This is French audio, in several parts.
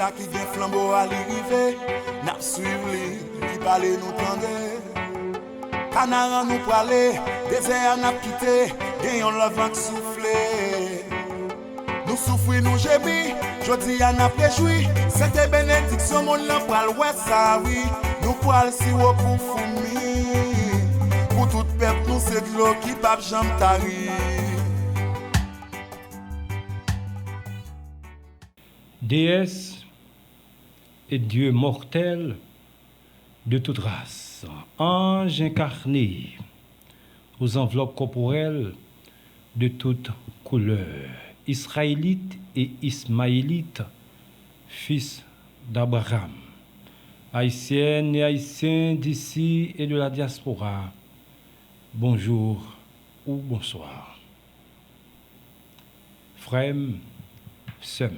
ça qui vient flambeau à l'arrivée. N'a suivre lui parler nous tendre. Canaran nous parler, désert n'a quitté, gagnons le vent qui souffle. Nous souffrons, nous gémis, jodi à n'a réjoui. C'était bénédiction, mon l'en pral ouais ça oui. Nous pral si haut pour fourmi. Pour tout peuple, nous c'est de l'eau qui pape jambe tari. Déesse et Dieu mortel de toute race, ange incarné aux enveloppes corporelles de toute couleur, israélite et ismaélite, fils d'Abraham, haïtiennes et haïtiens d'ici et de la diaspora, bonjour ou bonsoir. Frères, sœurs,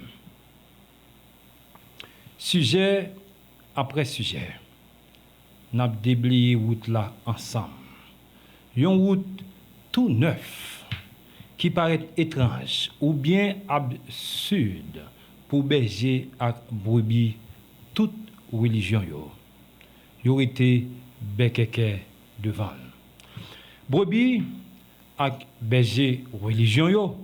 sujet après sujet, n'a déblayé route là ensemble. Une route tout neuf qui paraît étrange ou bien absurde pour berger à brebis toute religion yo. Yo été bekeke devant. Brebis ak berger religion yo.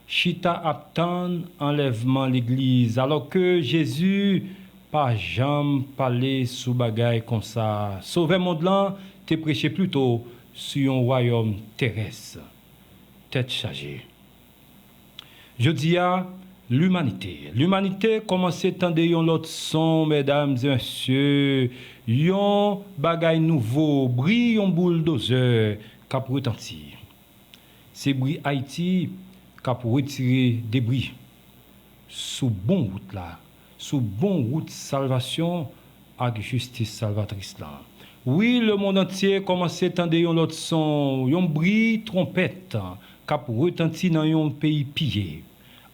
Chita attend enlèvement l'église alors que Jésus pas jamais parlé sous bagaille comme ça. Sauver monde là, te prêché plutôt sur un royaume terrestre. Tête chargée. Je dis à l'humanité. L'humanité commence à tendre yon l'autre son, mesdames et messieurs. Yon bagaille nouveau, brille yon bulldozer, cap retentir. C'est bruit Haïti cap retirer débris sous bon route là, sous bon route salvation avec justice salvatrice là. Oui, le monde entier commence à entendre yon l'autre son, yon bruit trompette cap retentir dans yon pays pillé,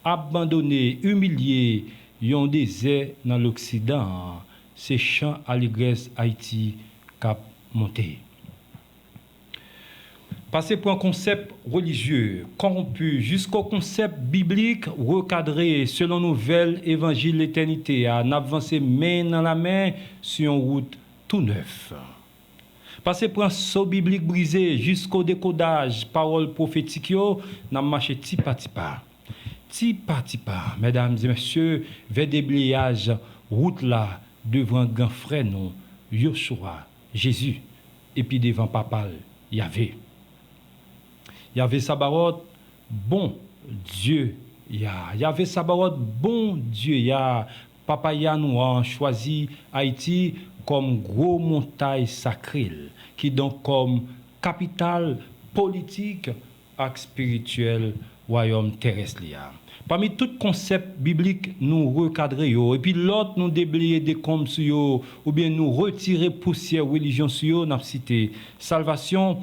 abandonné, humilié, yon désert dans l'Occident, c'est chant allégresse Haïti cap monté. Passer pour un concept religieux corrompu jusqu'au concept biblique recadré selon nouvelle évangile l'éternité à avancer main dans la main sur une route tout neuf. Passer pour un saut biblique brisé jusqu'au décodage parole prophétique n'a marché tipa tipa, mesdames et messieurs, vers déblayage route là devant grand frère non Yoshua Jésus et puis devant papal Yahvé Sabaoth, bon Dieu, Yahvé Sabaoth, bon Dieu, Papa nous a choisi Haïti comme gros montagne sacrée, qui donc comme capitale politique et spirituelle royaume terrestre. Parmi tout concept biblique, nous recadrer et puis l'autre nous déblayer des comme sur ou bien nous retirer poussière religion sur n'a cité salvation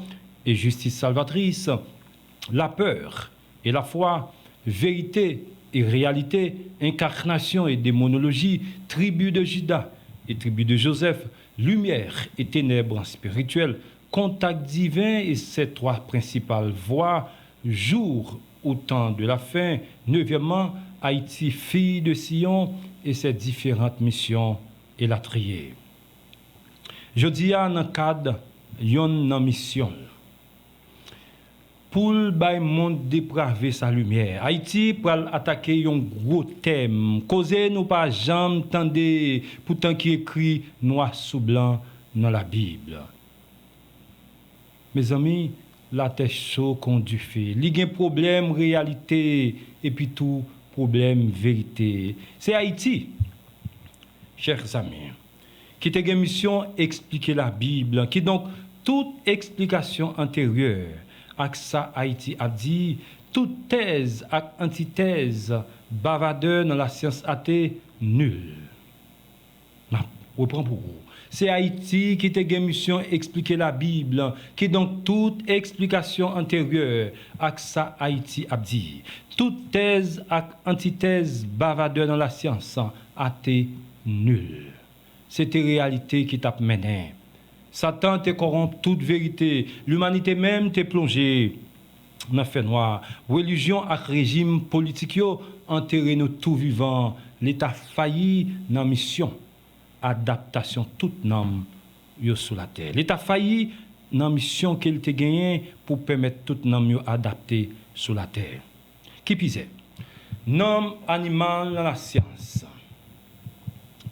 et justice salvatrice. La peur et la foi, vérité et réalité, incarnation et démonologie, tribu de Judas et tribu de Joseph, lumière et ténèbres spirituelles, contact divin et ces trois principales voies, jour au temps de la fin, neuvièmement, Haïti, fille de Sion et ses différentes missions et la trier. Je dis à un cadre, yon mission. Pour le monde dépraver sa lumière. Haïti pour attaquer un gros thème. Causer nous pas jamais tendez pourtant qui écrit noir sous blanc dans la Bible. Mes amis, la tête chaude qu'on du fait. Il y a un problème réalité et puis tout problème vérité. C'est Haïti, chers amis, qui a une mission expliquer la Bible, qui donc toute explication antérieure. Aksa Haïti a dit toute thèse et antithèse bavardeur dans la science athée nulle. Reprends pour vous. C'est Haïti qui a une mission expliquer la Bible, qui donc toute explication antérieure Aksa Haïti a dit toute thèse et antithèse bavardeur dans la science athée nulle. C'était réalité qui t'a mené. Satan te corrompt toute vérité. L'humanité même te plongée dans le fait noir. Religion et régime politique enterré nous tout vivant l'État failli dans mission adaptation toute nom yo sur la terre. L'État failli dans mission qu'il te gagné pour permettre toute nom yo adapter sur la terre. Qui pisait? Nom animal dans la science.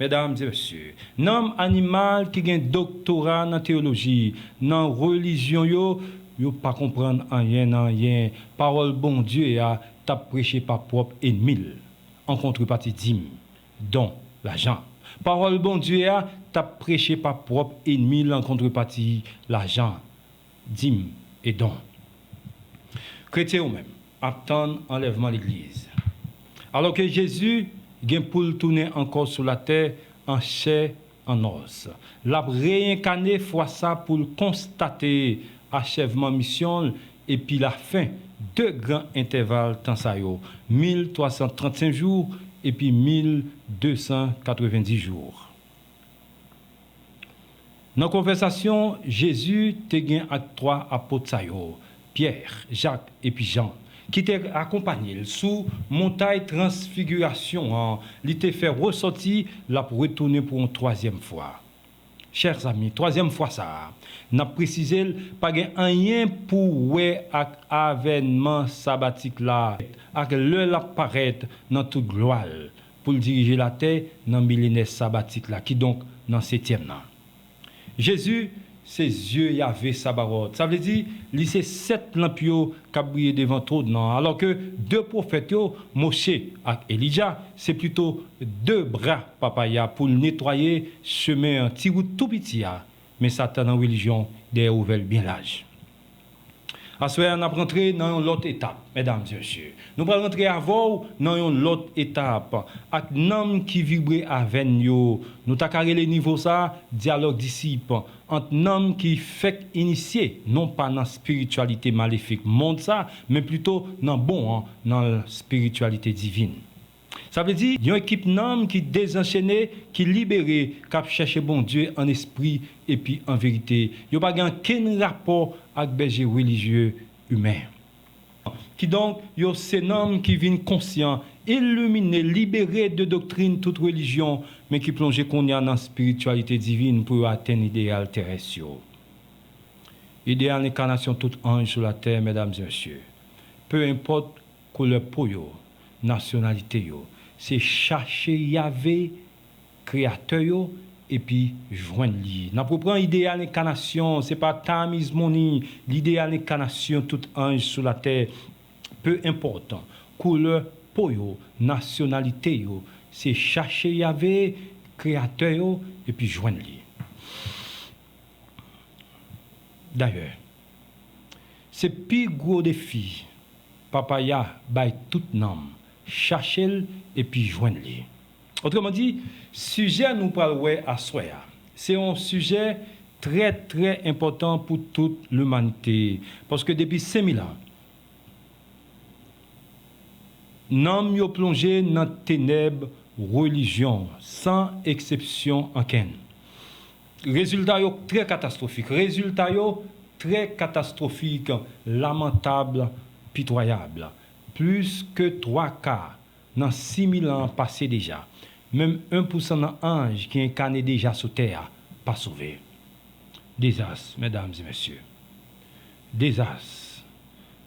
Mesdames et messieurs, nom animal qui gagne doctorat en théologie, dans religion yo pas comprendre rien. Parole bon Dieu a t'a prêché par propre ennemi en contrepartie dîme, don l'argent. Parole bon Dieu a t'a prêché par propre ennemi en contrepartie l'argent, dîme et don. Chrétiens ou même attendent enlèvement de l'église. Alors que Jésus vient pour le tourner encore sur la terre en chair, en os. L'a réincarné fois ça pour le constater achèvement mission et puis la fin. Deux grands intervalles temps ça yo, 1335 jours et puis 1290 jours. Dans la conversation, Jésus te gain avec trois apôtres ça yo, Pierre, Jacques et puis Jean, qui t'est accompagné sous montagne transfiguration, il t'a fait ressortir là pour retourner pour une troisième fois. Chers amis, troisième fois ça, n'a précisé pas rien pour ouais avec avènement sabbatique là, avec le apparaît dans toute gloire pour diriger la terre dans millénaire sabbatique là, qui donc dans septième an. Jésus ses yeux y avaient sabarot. Ça veut dire, il c'est 7 lampes qui brillent devant tout, non. Alors que deux prophètes, Moshe et Elijah, c'est plutôt 2 bras papaya pour nettoyer chemin un petit route tout petit. Mais Satan en religion, des ouvert bien large. À ce moment, on a rentré dans une autre étape, mesdames et messieurs. Nous allons rentrer avant dans une autre étape. Avec l'homme qui vibre avec nous. Nous avons les niveaux ça, dialogue disciple. Entre l'homme qui fait initier, non pas dans la spiritualité maléfique, monde ça, mais plutôt dans dans la spiritualité divine. Ça veut dire, il y a une équipe d'hommes qui désenchaînée, qui libérée, qui cherche bon Dieu en esprit et puis en vérité. Il n'y a pas aucun rapport avec les bergers religieux humains. Qui donc, il y a ces hommes qui viennent conscients, illuminés, libérés de doctrine, toute religion, mais qui plongent qu'on y a dans la spiritualité divine pour atteindre l'idéal terrestre. Idéal l'incarnation tout ange sur la terre, mesdames et messieurs. Peu importe couleur peau, nationalité, c'est chercher Yahvé, créateur, et puis joindre lui. N'a pas prendre idéal incarnation, c'est pas Tamise Moni, l'idéal incarnation tout ange sur la terre, peu important. Couleur peau, nationalité, c'est chercher Yahvé, créateur, et puis joindre lui. D'ailleurs, c'est le plus gros défi, Papa ya, by tout nom, chercher et puis joindre lui. Autrement dit, sujet nous parlons à soya. C'est un sujet très très important pour toute l'humanité. Parce que depuis 5000 ans, nous sommes plongés dans ténèbres religion, sans exception aucune. Résultat très catastrophique. Résultat très catastrophique, lamentable, pitoyable. Plus que 3 cas dans 6000 ans passés déjà. Même 1% d'anges qui incarnent déjà sur terre, pas sauvés. Désastre, mesdames et messieurs. Désastre.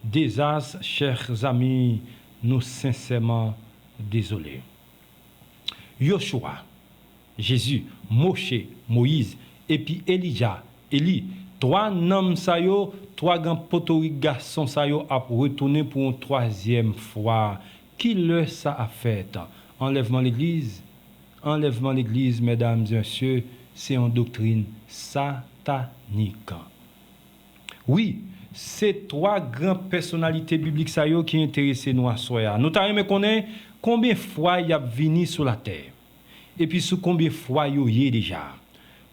Désastre, chers amis, nous sincèrement désolés. Yoshua, Jésus, Moshe, Moïse, et puis Elijah, Élie, 3 noms sa yo, 3 grands potoriques garçons sa yo a retourné pour une 3e fois. Qui le ça a fait? Enlèvement l'église. Enlèvement l'église, mesdames et messieurs, c'est une doctrine satanique. Oui, c'est 3 grandes personnalités bibliques ça yo qui intéressent nous à soi. Nous t'avons connaître combien de fois il y a venu sur la terre. Et puis sous combien de fois il y a déjà.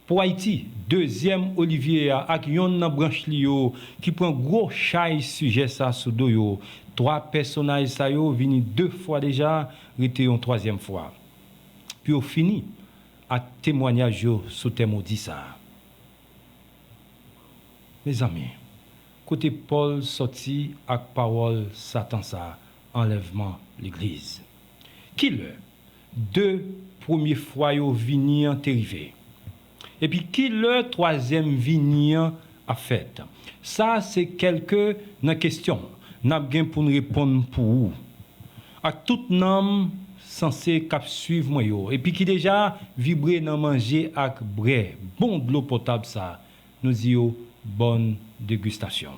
Pour Haïti, 2e Olivier avec yon nan branche li yo qui prend gros chay sujet ça sous do yo. 3 personnages ça yo vini 2 fois déjà, rete une 3e fois. Puis au fini avec témoignage yo sous thème dit ça. Mes amis, côté Paul sorti avec parole Satan ça, enlèvement l'église. Qui le deux premiers fois yo vini en arrivé. Et puis qui le troisième vini a fait? Ça c'est quelque dans question. N'a bien pour nous répondre pour vous. À tout nom censé cap suivre moi yo et puis qui déjà vibrer dans manger avec bré, bon de l'eau potable ça. Nous disons bonne dégustation.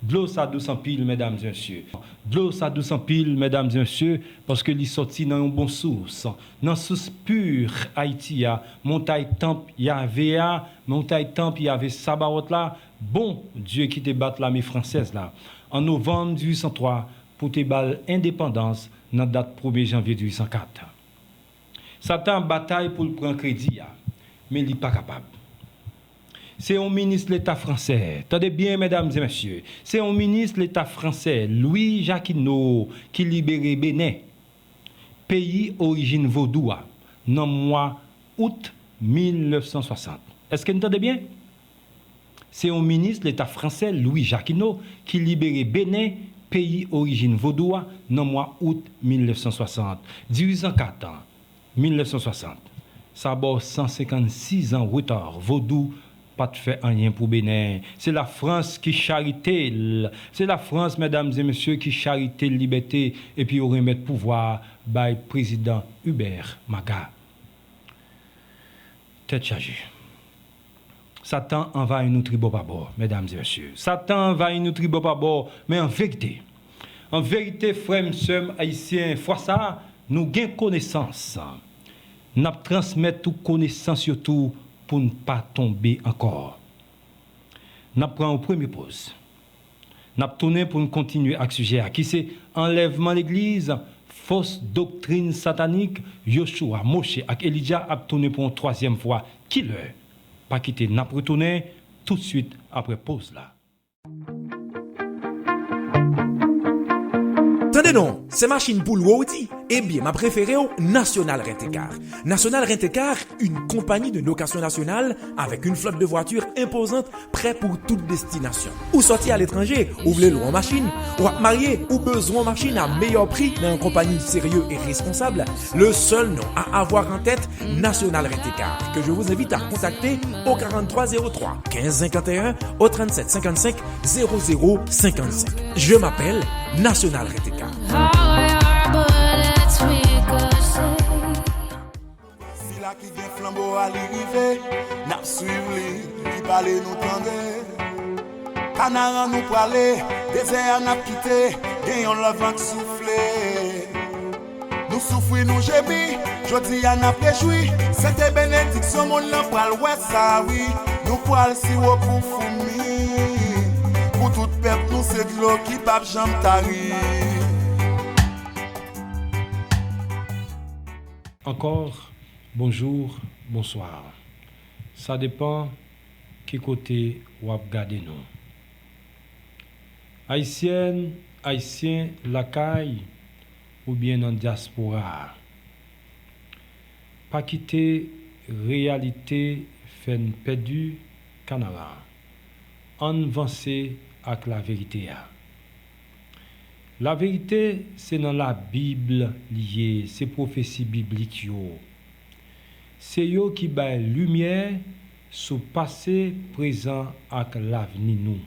De l'eau ça douce en pile mesdames et messieurs. De l'eau ça douce en pile mesdames et messieurs parce que li sorti dans une bonne source. Dans source pure Haïti a montagne temple y avait montagne temple y avait Sabaoth là. Bon Dieu qui te batte l'armée française là en novembre 1803 pour te battre indépendance dans date 1er janvier 1804. Satan bataille pour le prendre crédit mais il n'est pas capable. C'est un ministre de l'État français. Attendez bien, mesdames et messieurs. C'est un ministre de l'État français, Louis Jacquinot, qui libérait Bénin, pays origine vaudoua, dans le mois août 1960. Est-ce que vous entendez bien? C'est un ministre de l'État français, Louis Jacquinot, qui libérait Bénin, pays origine vaudoua, dans le mois août 1960. 1804 ans, 1960. Ça a 156 ans de retard. Vaudou pas de fait rien pour Bénin. C'est la France qui charité. C'est la France, mesdames et messieurs, qui charité la liberté et puis remettre pouvoir by président Hubert Maga. Tête chargée. Satan envahit nous tribaux par bord, mesdames et messieurs. Satan envahit nous tribaux par bord, mais en vérité, frères et sœurs haïtiens, fois ça, nous gagnons connaissance. Nous transmettons toute connaissance surtout pour ne pas tomber encore. Nous prenons une première pause. Nous tournons pour nous continuer avec ce sujet qui c'est enlèvement de l'église, fausse doctrine satanique, Yoshua, Moshe et Elijah a tourné pour une troisième fois. Qui le pas quitter, nous retourner tout de suite après pause là. Attendez non, c'est machine pour l'outil. Eh bien, ma préférée, National Rent-A-Car. National Rent-A-Car, une compagnie de location nationale avec une flotte de voitures imposante, prête pour toute destination. Ou sortir à l'étranger, ou voulez louer en machine, ou à marier, ou besoin de machine à meilleur prix dans une compagnie sérieuse et responsable. Le seul nom à avoir en tête, National Rent-A-Car, que je vous invite à contacter au 4303 1551 au 3755 0055. Je m'appelle National Rent-A-Car. Si la qui vient flambeau à l'arrivée, n'a suivi li parler nous tendre. Canara nous parler, désert n'a quitté, gagnons le vent qui souffle. Nous souffrons, nous gémis, jodi a n'a péjoui. C'était bénédiction, mon l'en pral ouais ça oui. Nous pral si haut pour fourmi. Pour tout peuple, nous c'est de l'eau qui pape jam tari. Encore, bonjour, bonsoir. Ça dépend qui côté ou ap gade nous. Haïtienne, Haïtien, la caille ou bien en diaspora. Pas quitter réalité fait perdu Canara. En avancer avec la vérité. La vérité, c'est dans la Bible liée, c'est prophétie biblique yo. C'est yo qui bail lumière sur passé, présent et l'avenir nous.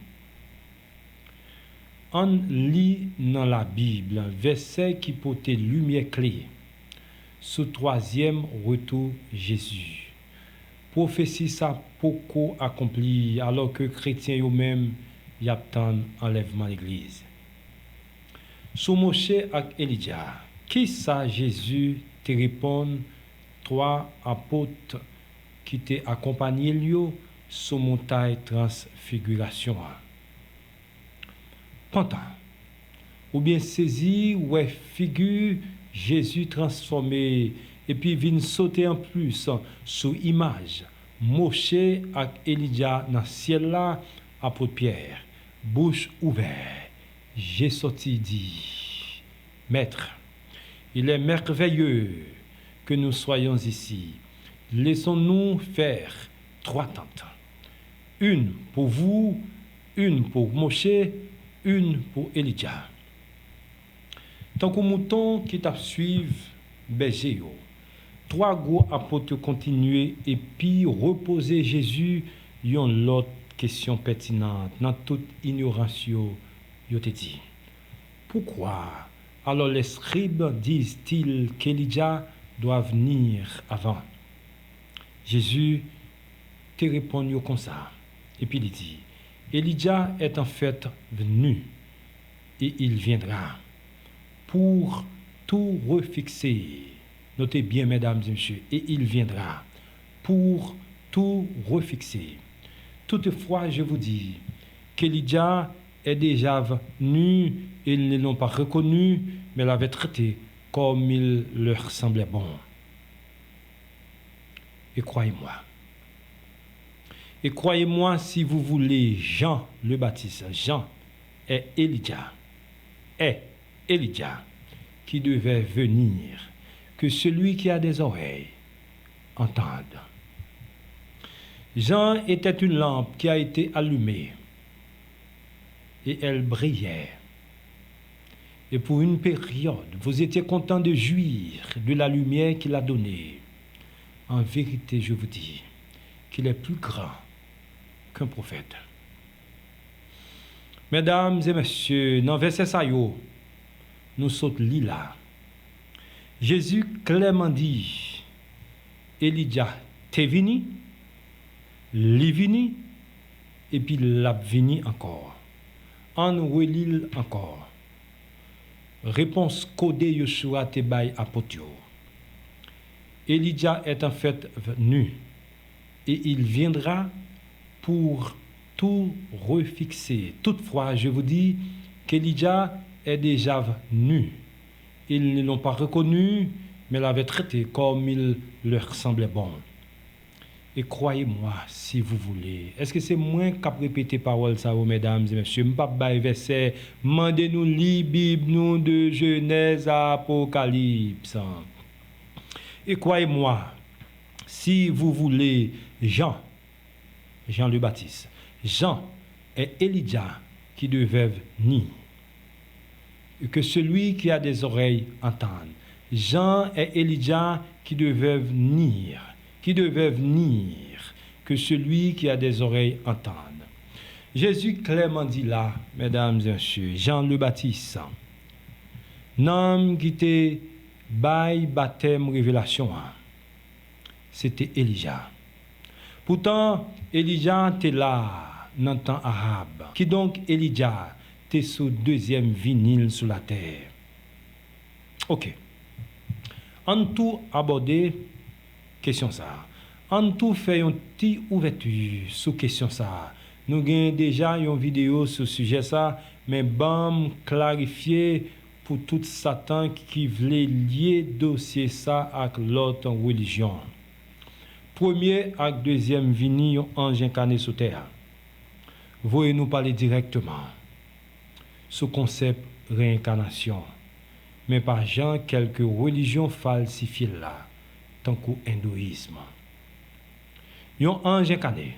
On lit dans la Bible un verset qui porte lumière clé sur troisième retour Jésus. Prophétie ça beaucoup accompli alors que chrétiens eux-mêmes y attendent enlèvement de l'église. Sous Moshe et Elijah, qui ça Jésus te répond trois apôtres qui te accompagné lui sur montagne transfiguration. Pendant ou bien saisi ouais figure Jésus transformé et puis vient sauter en plus sous image Moshe et Elijah dans ciel là apôtre Pierre bouche ouverte. J'ai sorti dit, Maître, il est merveilleux que nous soyons ici. Laissons-nous faire 3 tentes. Une pour vous, une pour Moshe, une pour Elijah. Tant que mouton qui t'a suivi, berger, trois gros apôtres continuer et puis reposer Jésus yon l'autre question pertinente dans toute ignorance yo te dit. Pourquoi alors les scribes disent-ils qu'Elijah doit venir avant? Jésus te répond comme ça. Et puis il dit, Elijah est en fait venu et il viendra pour tout refixer. Notez bien, mesdames et messieurs, et il viendra pour tout refixer. Toutefois, je vous dis qu'Elijah est déjà venu, et ils ne l'ont pas reconnu, mais l'avaient traité comme il leur semblait bon. Et croyez-moi si vous voulez, Jean le Baptiste, Jean est Elijah qui devait venir, que celui qui a des oreilles entende. Jean était une lampe qui a été allumée et elle brillait. Et pour une période, vous étiez content de jouir de la lumière qu'il a donnée. En vérité, je vous dis qu'il est plus grand qu'un prophète. Mesdames et messieurs, dans verset ça nous sautons là. Jésus clairement dit, Elijah t'est venu, li vini, et puis l'a vini encore. En relit encore. Réponse codée Yoshua te bay apotio. Elijah est en fait venu et il viendra pour tout refixer. Toutefois, je vous dis qu'Elijah est déjà venu. Ils ne l'ont pas reconnu, mais l'avaient traité comme il leur semblait bon. Et croyez-moi, si vous voulez. Est-ce que c'est moins qu'à répéter parole ça, mesdames et messieurs? Je ne pas bailler verset. Mandez-nous li Bible nous de Genèse à Apocalypse. Et croyez-moi, si vous voulez, Jean le Baptiste, Jean est Elijah qui devait venir. Et que celui qui a des oreilles entende. Jean est Elijah qui devait venir. Que celui qui a des oreilles entende. Jésus clairement dit là, mesdames et messieurs, Jean le Baptiste, nom qui était bail baptême révélation, c'était Elijah. Pourtant, Elijah était là dans le temps arabe. Qui donc Elijah était sous deuxième vinyle sur la terre. Ok. En tout aborder question ça. En tout fait une petite ouverture sur question ça. Nous avons déjà une vidéo sur ce sujet ça, mais bam clarifier pour tout Satan qui voulait lier dossier ça avec l'autre religion. Premier et deuxième vini un ange incarné sur terre. Voyez nous parler directement sur concept réincarnation, mais par gens quelques religions falsifiées là. Tant qu'au hindouisme. Yon ange incarné.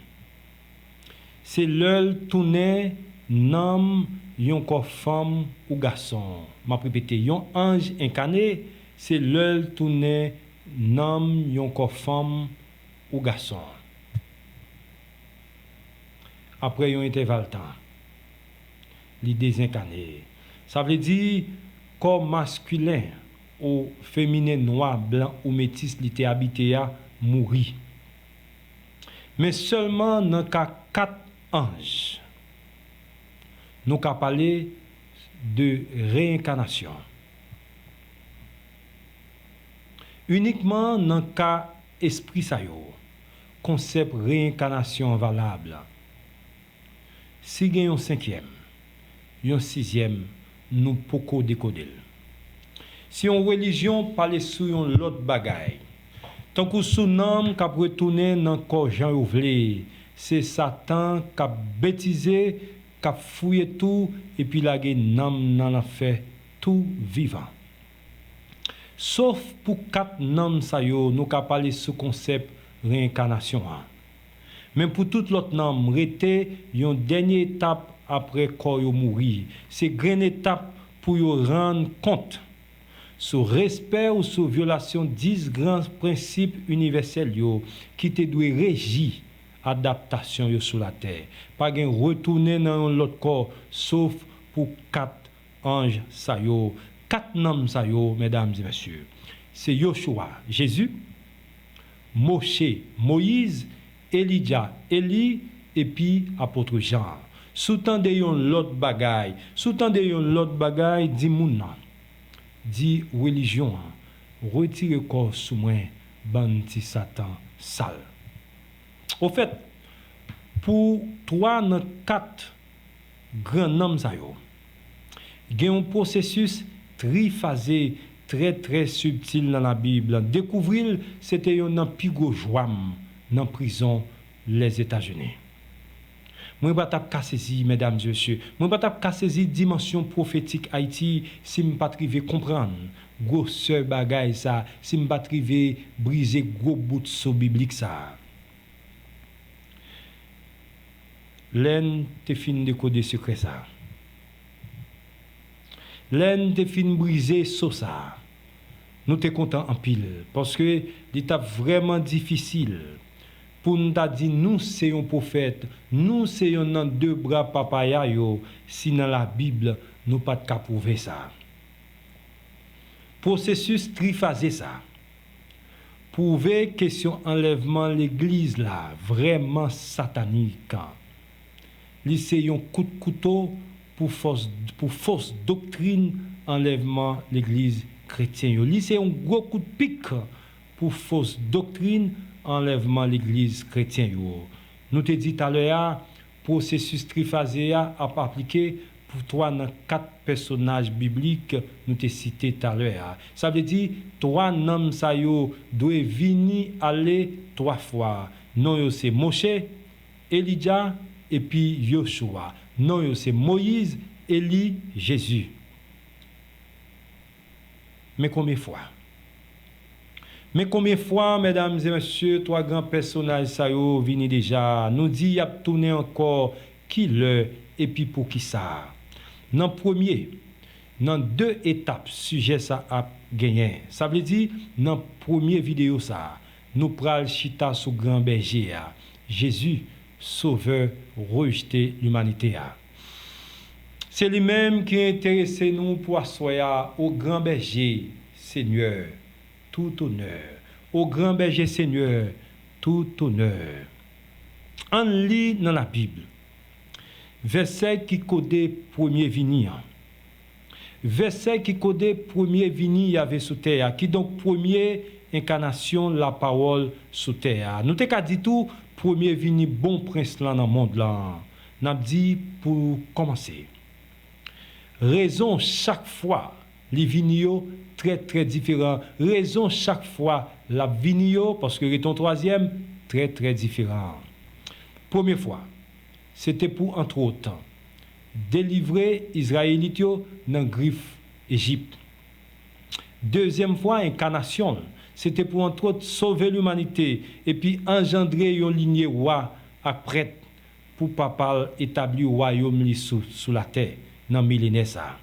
C'est l'œil tourné nam yon corps femme ou garçon. M'a répété, yon ange incarné, c'est l'œil tourné nam yon corps femme ou garçon. Après yon intervalle temps. Li désincarné. Ça veut dire corps masculin ou féminin noir, blanc ou métis li te habité à mourir. Mais seulement dans cas 4 anges, nous avons parlé de réincarnation. Uniquement dans le cas esprit sa yo, concept réincarnation valable. Si il y a un 5e, un 6e, nous pouvons décoder. Si une religion parle sur l'autre bagaille, tant que sous nom qui a retourné dans le corps Jean Ouvlé, c'est Satan qui a bêtisé, qui a fouillé tout, et puis la nam nan a fait tout vivant. Sauf pour 4 noms sa yo, nous avons parlé sur le concept réincarnation. Mais pour tout l'autre nom, rete une dernière étape après corps yo mourir. C'est une étape pour yo rendre compte sous respect ou sous violation 10 grands principes universels yo, qui te doit régir adaptation yo sur la terre. Pas gen retourner dans l'autre corps sauf pour 4 anges sa yo, 4 noms sa yo, mesdames et messieurs. C'est Yoshua, Jésus, Moshe, Moïse, Elijah, Élie et puis apôtre Jean. Sous-tende yon l'autre bagaille, dit moun nan, dit religion, retire corps sous moi, bandi Satan sale. Au fait, pour 3 dans 4 grands noms sa yo, gen un processus triphasé très subtil dans la Bible. Découvrir c'était un plus gros joam dans prison les États-Unis. Moi pas t'a saisi mesdames et messieurs, moi pas t'a saisi dimension prophétique Haïti si me pas triver comprendre grosseur bagaille ça, si me pas triver briser gros bout de biblique ça. L'en te fin décoder secret ça. L'en te fin briser sur ça. Nous te content en pile parce que l'étape vraiment difficile pour nous t'a dit nous c'est un prophète, nous c'est un 2 bras papaya yo, si dans la Bible nous pas de prouver ça. Processus triphasé ça. Prouver question enlèvement l'église là vraiment satanique. Li c'est un coup de couteau pour fausse doctrine enlèvement l'église chrétienne. Li c'est un gros coup de pic pour fausse doctrine enlèvement l'église chrétienne. Nous te dit tout à l'heure processus triphasé a appliqué pour 3 dans 4 personnages bibliques nous te cité tout à l'heure. Ça veut dire 3 noms ça yo doivent venir aller 3 fois. Non yo c'est Moshe, Elijah et puis Yoshua. Non yo c'est Moïse, Élie, Jésus. Mais combien de fois, mesdames et messieurs, 3 grands personnages ça yo vini déjà. Nous dit y a tourné encore qui le et puis pour qui ça. Dans 2 étapes sujet ça a gagné. Ça veut dire dans première vidéo ça, nous pral chita sous grand berger Jésus sauveur rejeté l'humanité a. C'est lui-même qui intéresse nous pour assoyer au grand berger Seigneur tout honneur. Au grand berger Seigneur tout honneur. On lit dans la Bible verset qui codé premier vini. Verset qui codé premier vini y avait sous terre qui donc premier incarnation la parole sous terre. Nous t'ai dit tout premier vini bon prince là dans le monde là. N'a dit pour commencer. Raison chaque fois les vinio très différents. Raison chaque fois la vinio parce que ton troisième très différent. Première fois, c'était pour entre autres délivrer Israélites dans griffe Égypte. Deuxième fois incarnation, c'était pour entre autres sauver l'humanité et puis engendrer une lignée roi à prêtre pour papa établir royaume sous la terre dans millénaire ça.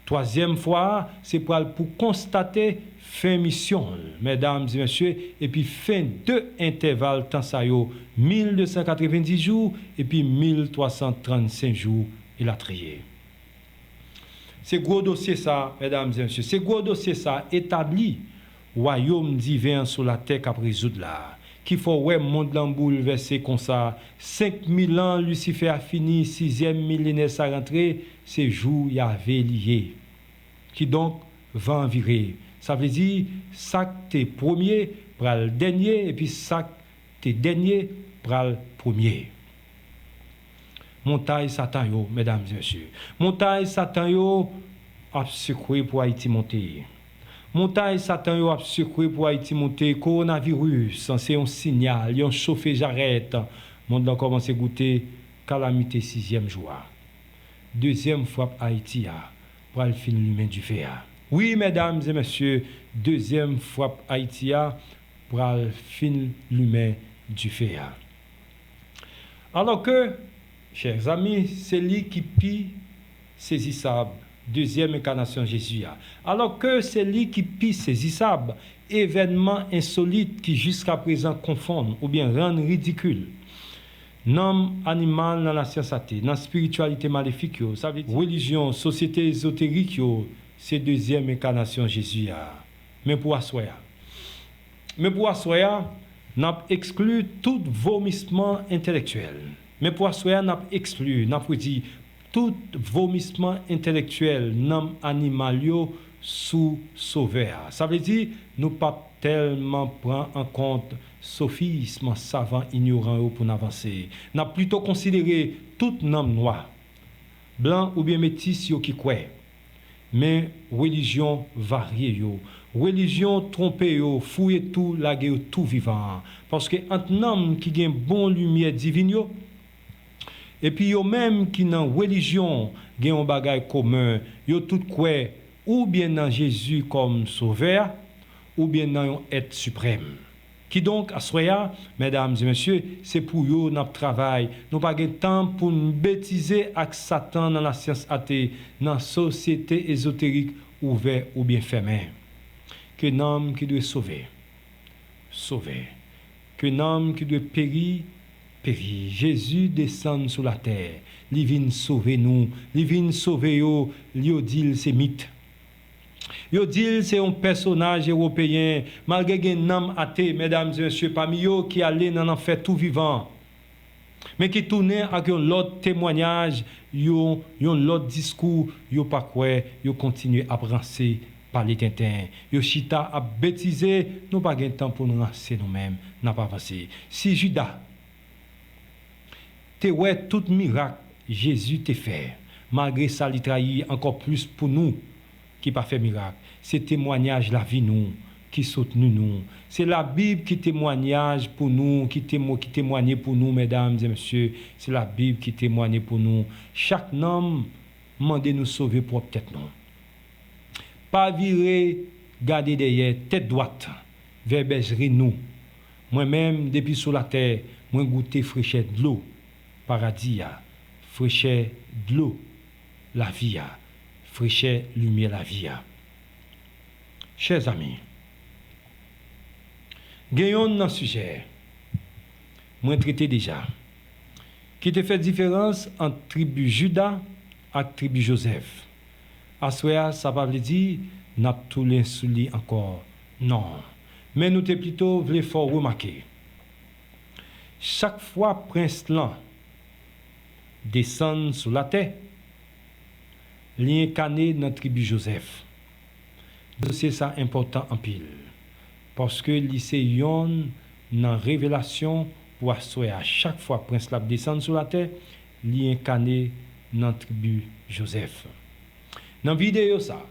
Troisième fois, c'est pour constater fin mission, mesdames et messieurs, et puis fin 2 intervalles temps ça yo 1290 jours et puis 1335 jours il a trié. C'est gros dossier ça, mesdames et messieurs, c'est gros dossier ça établi royaume divin sur la terre qu'a résoudre là. Qu'il faut ouais monde là bouleversé comme ça 5000 ans Lucifer a fini 6e millénaire ça rentré ces jours y avait lié qui donc va envirer ça veut dire ça t'es premier pral dernier et puis ça t'es dernier pral premier. Montagne Satan yo mesdames et messieurs, montagne Satan yo a secoué pour Haïti monter. Montagne Satan yo a secoué pour Haïti monter. Coronavirus, c'est un signal, yon chauffé j'arrête. Monde a commencé à goûter calamité 6e jour. Deuxième fois Haïti a pour le fin l'humain du feu. Oui mesdames et messieurs, deuxième fois Haïti a pour le fin l'humain du feu. Alors que chers amis, c'est lui qui pi saisissable deuxième incarnation Jésus. Alors que c'est lui qui pisse saisissable, événements insolites qui jusqu'à présent confondent ou bien rendent ridicule. Nom animal dans la science athée, dans la spiritualité maléfique, ça veut dire religion, société ésotérique, c'est deuxième incarnation Jésus. Mais pour assoya, n'a exclu tout vomissement intellectuel. Mais pour assoya, n'a exclu, n'a dit tout vomissement intellectuel, nom animal sous sauveur. Ça veut dire nous pas tellement prendre en compte sophisme savant ignorant pour avancer. N'a plutôt considéré tout nom noir, blanc ou bien métis qui croit. Mais religion variée religion trompée fouille tout laguer tout vivant parce que un homme qui gagne bon lumière divine et puis yo même qui dans religion gagne un bagage commun yo tout croit ou bien dans Jésus comme sauveur ou bien dans un être suprême qui donc à soya mesdames et messieurs c'est pour yo notre travail nous pas gain temps pour nous bêtiser avec Satan dans la science athée dans société ésotérique ouvert ou bien fermé que l'homme qui doit sauver que l'homme qui doit périr Jésus descend sur la terre il vient sauver nous il vient sauver yo dit c'est mythe. Yo dit c'est un personnage européen malgré un homme athée mesdames et messieurs parmi eux qui allait dans l'enfer tout vivant mais qui tournait avec un autre témoignage un autre discours yo pas quoi yo continue à brancher par les tintins yo chita à bêtiser nous pas gain temps pour nous lancer nous-mêmes n'a pas avancé si Judas te ouais tout miracle Jésus t'a fait malgré ça il trahit encore plus pour nous qui pas fait miracle c'est témoignage la vie nous qui soutenu nous c'est la Bible qui témoignage pour nous qui témoigne pour nous mesdames et messieurs c'est la Bible qui témoigne pour nous chaque homme mandé nous sauver propre tête non pas virer garder derrière tête droite vers bergerie nous moi-même depuis sur la terre moi goûter fraîcheur de l'eau paradis fraîcheur de l'eau la vie fraîcheur lumière la vie. Chers amis, gagnons un sujet moi traité déjà qui te fait différence entre tribu Judas et tribu Joseph. Assoya ça pas veut dire n'a tout les souliers encore. Non, mais nous te plutôt voulons fort remarquer. Chaque fois prince là descend sur la terre l'incarné dans la tribu Joseph. C'est ça important en pile. Parce que lycéon dans révélation pour assurer à chaque fois prince la descend sur la terre, l'incarné dans la tribu Joseph. Dans la vidéo ça,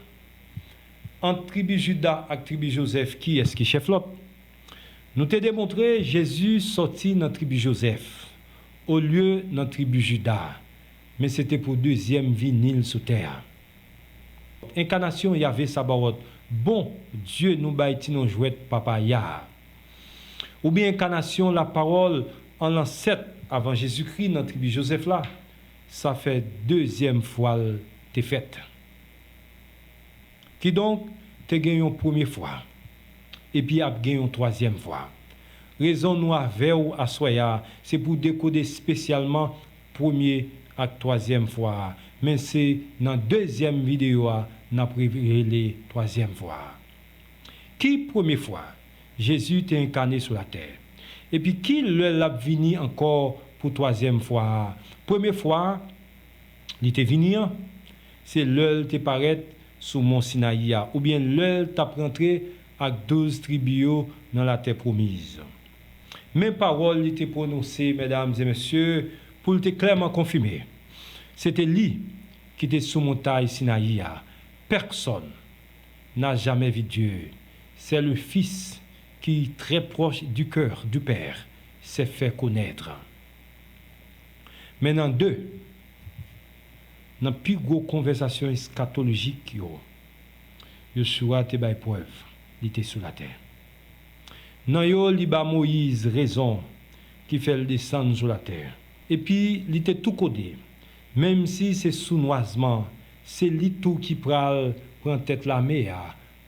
entre tribu Judas et tribu Joseph, qui est-ce qui chef l'autre? Nous t'ai démontré Jésus sorti dans la tribu Joseph au lieu dans la tribu Judas. Mais c'était pour deuxième vinyle sous terre. Incarnation Yahvé Sabaoth. Bon Dieu nous bâtit nos jouettes papa ya. Ou bien incarnation la parole en l'an 7 avant Jésus-Christ dans la tribu Joseph là. Ça fait deuxième fois t'es faite. Qui donc te gagné une première fois et puis a gagné une troisième fois. Raison nous avec ou à soya, c'est pour décoder spécialement premier et troisième fois, mais c'est dans deuxième vidéo n'a révélé troisième fois. Qui première fois Jésus t'est incarné sur la terre. Et puis qui l'a venu encore pour troisième fois. Première fois il était venu, c'est l'heure te paraître sous mont Sinaï ou bien l'heure t'a rentré avec 12 tribus dans la terre promise. Mes paroles étaient prononcées mesdames et messieurs pour te clairement confirmer. C'était lui qui était sous montagne Sinaï. Personne n'a jamais vu Dieu. C'est le Fils qui, très proche du cœur du Père, s'est fait connaître. Maintenant, deux, dans la plus grosse conversation eschatologique, Yeshua te bay preuve, il était sur la terre. Dans yo, il ba Moïse raison qui fait le descendre sur la terre. Et puis, il était tout codé. Même si c'est sournoisement, c'est lui tout qui prend tête l'armée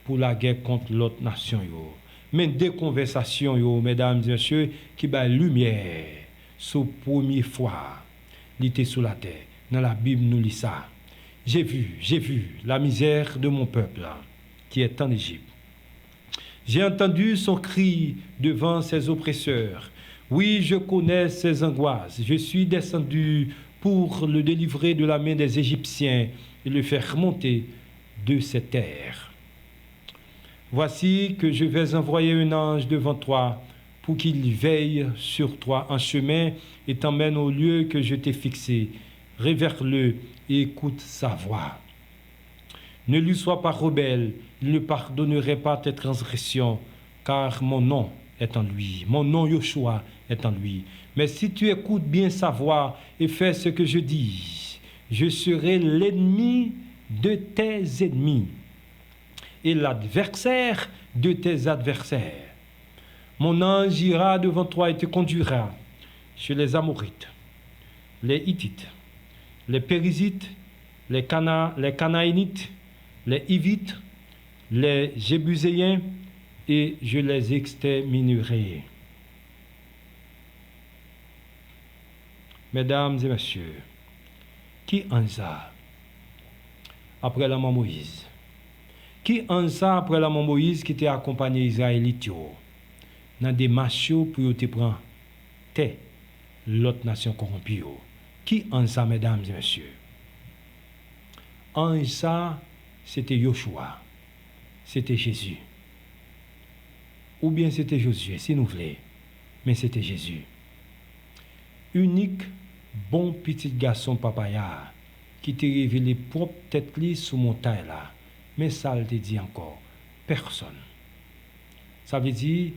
pour la guerre contre l'autre nation yo. Mais des conversations yo, mesdames et messieurs, qui ba lumière sur première fois, il était sous la terre. Dans la Bible nous lit ça. J'ai vu la misère de mon peuple qui est en Égypte. J'ai entendu son cri devant ses oppresseurs. Oui, je connais ses angoisses. Je suis descendu pour le délivrer de la main des Égyptiens et le faire remonter de ses terres. Voici que je vais envoyer un ange devant toi pour qu'il veille sur toi en chemin et t'emmène au lieu que je t'ai fixé. Révère-le et écoute sa voix. Ne lui sois pas rebelle, il ne pardonnerait pas tes transgressions, car mon nom est en lui. Mon nom Yoshua est en lui. Mais si tu écoutes bien sa voix et fais ce que je dis, je serai l'ennemi de tes ennemis et l'adversaire de tes adversaires. Mon ange ira devant toi et te conduira chez les Amorites, les Hittites, les Périzites, les Canaanites, les Hivites, les Jébuséens, et je les exterminerai. Mesdames et messieurs, qui en ça après la mort Moïse? Qui en ça après la mort Moïse qui t'a accompagné Israélites dans des marches pour te prendre l'autre nation corrompue? Qui en ça, mesdames et messieurs? En ça, c'était Yoshua, c'était Jésus. Ou bien c'était Josué, si nous voulons, mais c'était Jésus. Unique, bon petit garçon papaya, qui t'a révélé propre tête li sous montagne là. Mais ça, il te dit encore, personne. Ça veut dire,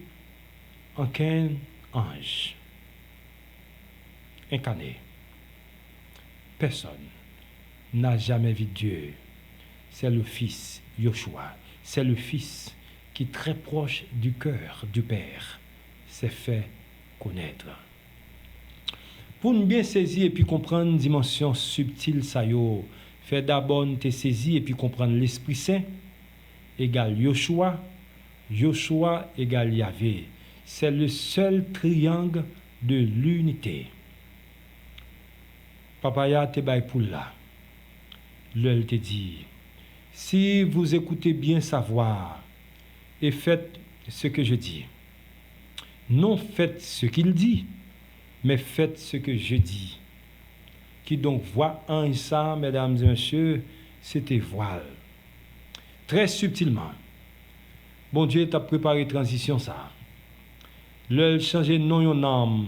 aucun ange incarné. Personne n'a jamais vu Dieu. C'est le Fils, Yoshua. C'est le Fils qui est très proche du cœur du Père, s'est fait connaître. Pour nous bien saisir et puis comprendre une dimension subtile, ça yo, fait d'abord te saisir et puis comprendre l'Esprit Saint, égale Yoshua, Yoshua égale Yahvé. C'est le seul triangle de l'unité. Papaya te baille pour là. L'elle te dit, si vous écoutez bien sa voix et faites ce que je dis, non faites ce qu'il dit, mais faites ce que je dis. Qui donc voit en ça, mesdames et messieurs, c'était voile. Très subtilement, bon Dieu t'a préparé transition ça. L'elle changer non yon âme,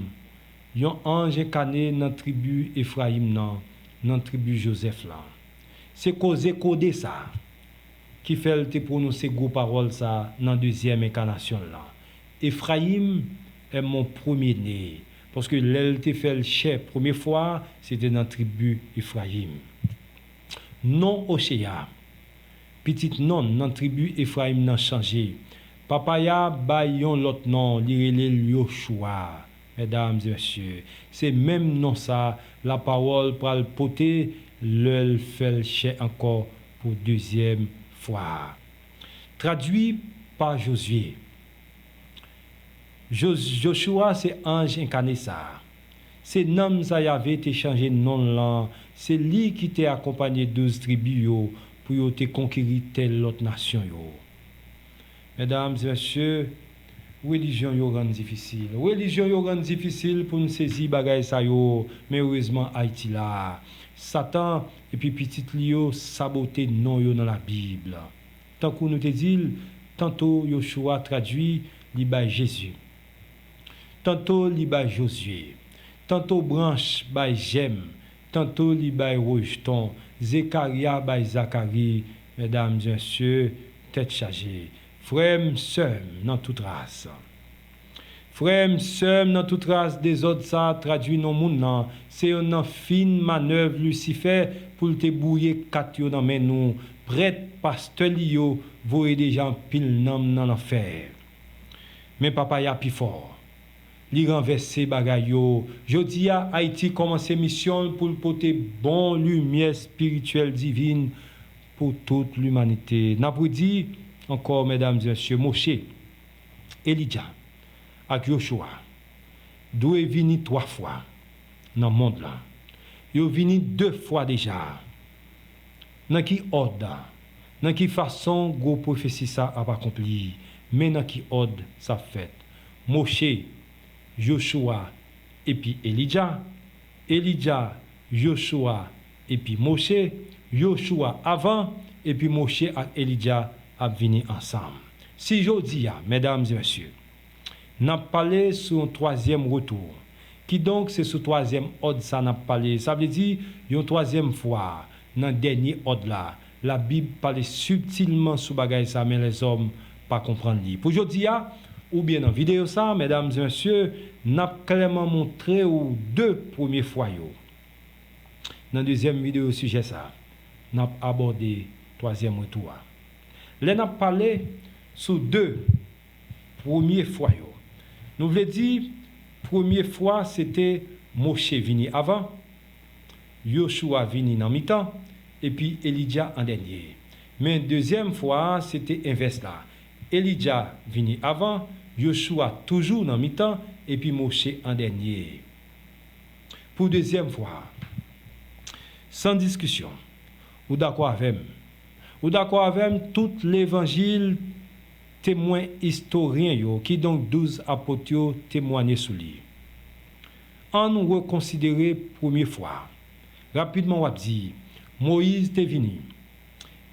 yon ange incarné dans tribu Ephraim dans tribu Joseph là. C'est causé codé ça qui fait te prononcer gros paroles ça dans deuxième incarnation là. Ephraim est mon premier-né parce que l'elle te fait le chef première fois, c'était dans tribu Ephraim. Non Oshéa. Petite non dans tribu Ephraim n'a changé. Papaya bayon l'autre nom, l'irélé Yoshua. Mesdames et messieurs, c'est même non ça, la parole pour le poter, le fait le chef encore pour deuxième fois. Traduit par Josué. Joshua, c'est ange incarné ça. C'est nom ça y avait été changé non là. C'est lui qui t'a accompagné 12 tribus pour te conquérir telle autre nation yo. Mesdames et messieurs, religion yo rend difficile. Religion yo rend difficile pour nous saisir bagay ça yo. Mais heureusement Haïti là, Satan et puis petit lio saboter non yo dans la Bible. Tant qu'on nous te dit, tantôt Yoshua traduit li ba Jésus. Tantôt li ba Josué. Tantôt branche ba Jem. Tantôt li ba rejeton. Zécharia ba Zacharie. Mesdames et messieurs, tête chargée. Frère, sœur, dans toute race. Frère, sœur, dans toute race des autres, ça traduit non moun. C'est une fine manœuvre Lucifer pour te bouiller quatre yo dans nous. Prête pasteur yo, voyez déjà pile nam dans l'enfer. Mais papa y a plus fort. Li renverser bagay yo. Jodi a Haïti commencer mission pour porter bon lumière spirituelle divine pour toute l'humanité. N'a pas dit encore, mesdames et messieurs, Moshe, Elijah, et Joshua, doivent venir 3 fois dans le monde là. Ils sont venus 2 fois déjà. Dans qui ordre, dans qui façon gros prophétie ça a accompli, mais dans qui ordre ça fait. Moshe, Joshua et puis Elijah, Joshua et puis Moshe, Joshua avant et puis Moshe et Elijah a venu ensemble. Si je dis, mesdames et messieurs, n'a parlé sur un 3e retour, qui donc c'est ce 3e ordre ça n'a parlé, ça veut dire une 3e fois dans le dernier ordre là, la Bible parle subtilement sur bagaille ça mais les hommes pas comprendre li. Pour aujourd'hui ou bien dans vidéo ça, mesdames et messieurs, n'a clairement montré aux 2 premiers fois yo. Dans la 2e vidéo sujet ça, n'a abordé 3e retour. Là n'a parlé sur 2 premiers fois yo. Nous voulons dire première fois c'était Moshe vini avant, Joshua vini dans mi-temps et puis Elijah en dernier. Mais 2e fois c'était inverse là. Elijah vini avant, Joshua toujours dans mi-temps et puis Moshe en dernier. Pour 2e fois, sans discussion, ou d'accord avec moi? Ou d'accord avec tout l'évangile témoin historien yo, qui donc 12 apôtres témoigné sur lui. En nous reconsidérer première fois, rapidement on va dire, Moïse est venu,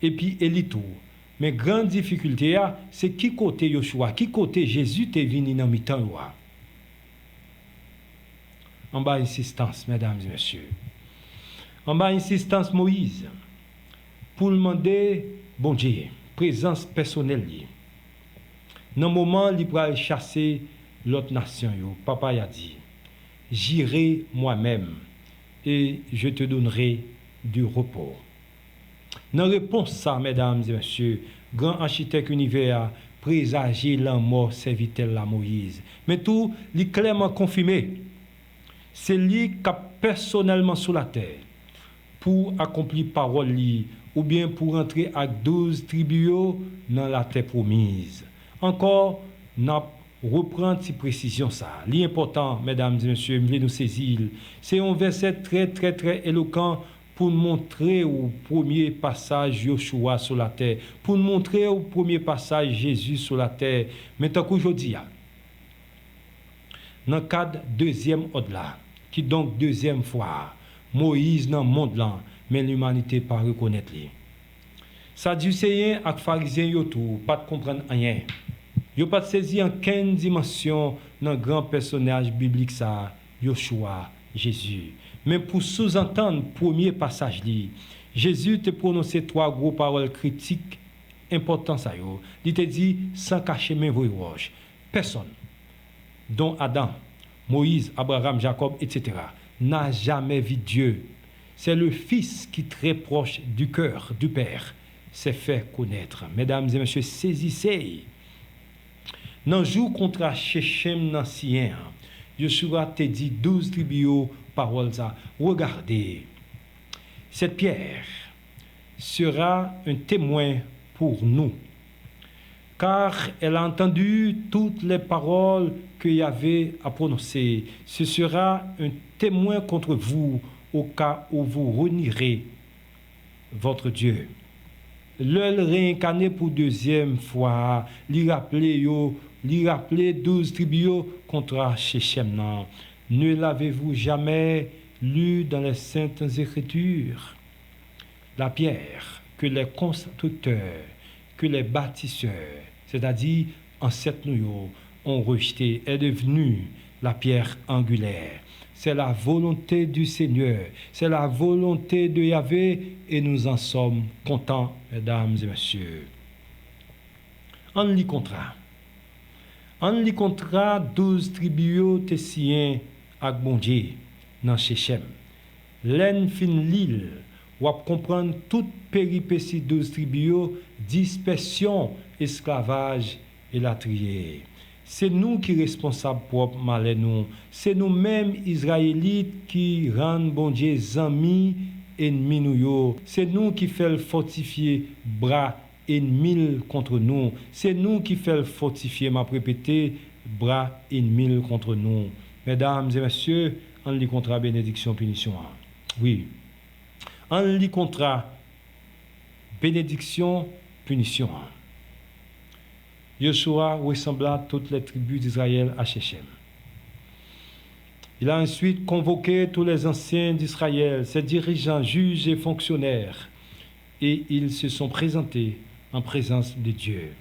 et puis Élito. Mais grande difficulté, c'est qui côté Yoshua, qui côté Jésus est venu dans mi-temps. En bas insistance, mesdames et messieurs. En bas insistance Moïse, pour demander, bon Dieu, présence personnelle. Dans le moment où il va chasser l'autre nation, papa a dit, j'irai moi-même et je te donnerai du repos. Dans la réponse ça, mesdames et messieurs, grand architecte univers présager la mort serviteur la Moïse. Mais tout, il est clairement confirmé. C'est lui qui a personnellement sur la terre pour accomplir parole li, ou bien pour entrer avec 12 tribus dans la terre promise. Encore, n'a reprendre ces précisions ça. L'important, mesdames et messieurs, nous saisir, c'est un verset très éloquent pour nous montrer au premier passage Joshua sur la terre, pour nous montrer au premier passage Jésus sur la terre. Mais tant qu'aujourd'hui, dans le cadre 2e au-delà, qui donc 2e fois, Moïse dans le monde là, mais l'humanité pas reconnaître lui. Sadducéens et pharisiens yo tout, pas de comprendre rien. Yo pas saisi en quelle dimension dans grand personnage biblique ça, Joshua, Jésus. Mais pour sous-entendre premier passage li, Jésus te prononcé 3 gros paroles critiques importantes ça yo. Il te dit sans cacher mes voyages. Personne dont Adam, Moïse, Abraham, Jacob, etc. n'a jamais vu Dieu. C'est le Fils qui très proche du cœur du Père s'est fait connaître. Mesdames et messieurs, saisissez. Dans le jour contre Shechem Nancien, Joshua te dit 12 tribus paroles ça. Regardez, cette pierre sera un témoin pour nous, car elle a entendu toutes les paroles qu'il y avait à prononcer. Ce sera un témoin contre vous au cas où vous renierez votre Dieu. Le réincarné pour 2e fois, lui rappeler 12 tribus contre Shechem. Ne l'avez-vous jamais lu dans les Saintes Écritures? La pierre que les constructeurs, que les bâtisseurs, c'est-à-dire ancêtres nous, ont rejetée, est devenue la pierre angulaire. C'est la volonté du Seigneur, c'est la volonté de Yahvé, et nous en sommes contents, mesdames et messieurs. En lit contrat. 12 tribus tessiens avec bon Dieu dans Shechem. L'en fin l'île, ou à comprendre toute péripétie 12 tribus, dispersion, esclavage et la trier. C'est nous qui sommes responsables pour malheur nous. C'est nous-mêmes, Israélites, qui rendent bon Dieu amis ennemi nous yo. C'est nous qui fait fortifier bras ennemi contre nous. C'est nous qui fait fortifier, m'a répété, bras ennemi contre nous. Mesdames et messieurs, on lit contrat bénédiction punition. Oui. On lit contrat bénédiction punition. Joshua ressembla toutes les tribus d'Israël à Shechem. Il a ensuite convoqué tous les anciens d'Israël, ses dirigeants, juges et fonctionnaires, et ils se sont présentés en présence de Dieu.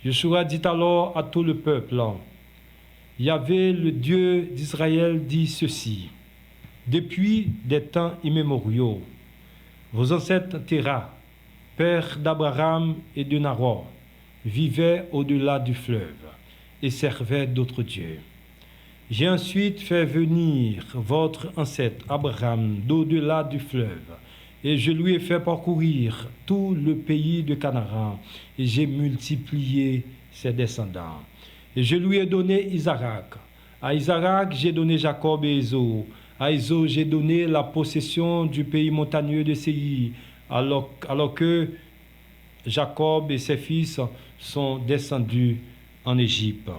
Joshua dit alors à tout le peuple, Yahvé, le Dieu d'Israël, dit ceci, depuis des temps immémoriaux, vos ancêtres Téra, père d'Abraham et de Nahor, vivaient au-delà du fleuve et servaient d'autres dieux. J'ai ensuite fait venir votre ancêtre Abraham d'au-delà du fleuve, et je lui ai fait parcourir tout le pays de Canaan, et j'ai multiplié ses descendants. Et je lui ai donné Isaac. À Isaac, j'ai donné Jacob et Ésaü. À Ésaü, j'ai donné la possession du pays montagneux de Séir, alors que Jacob et ses fils sont descendus en Égypte.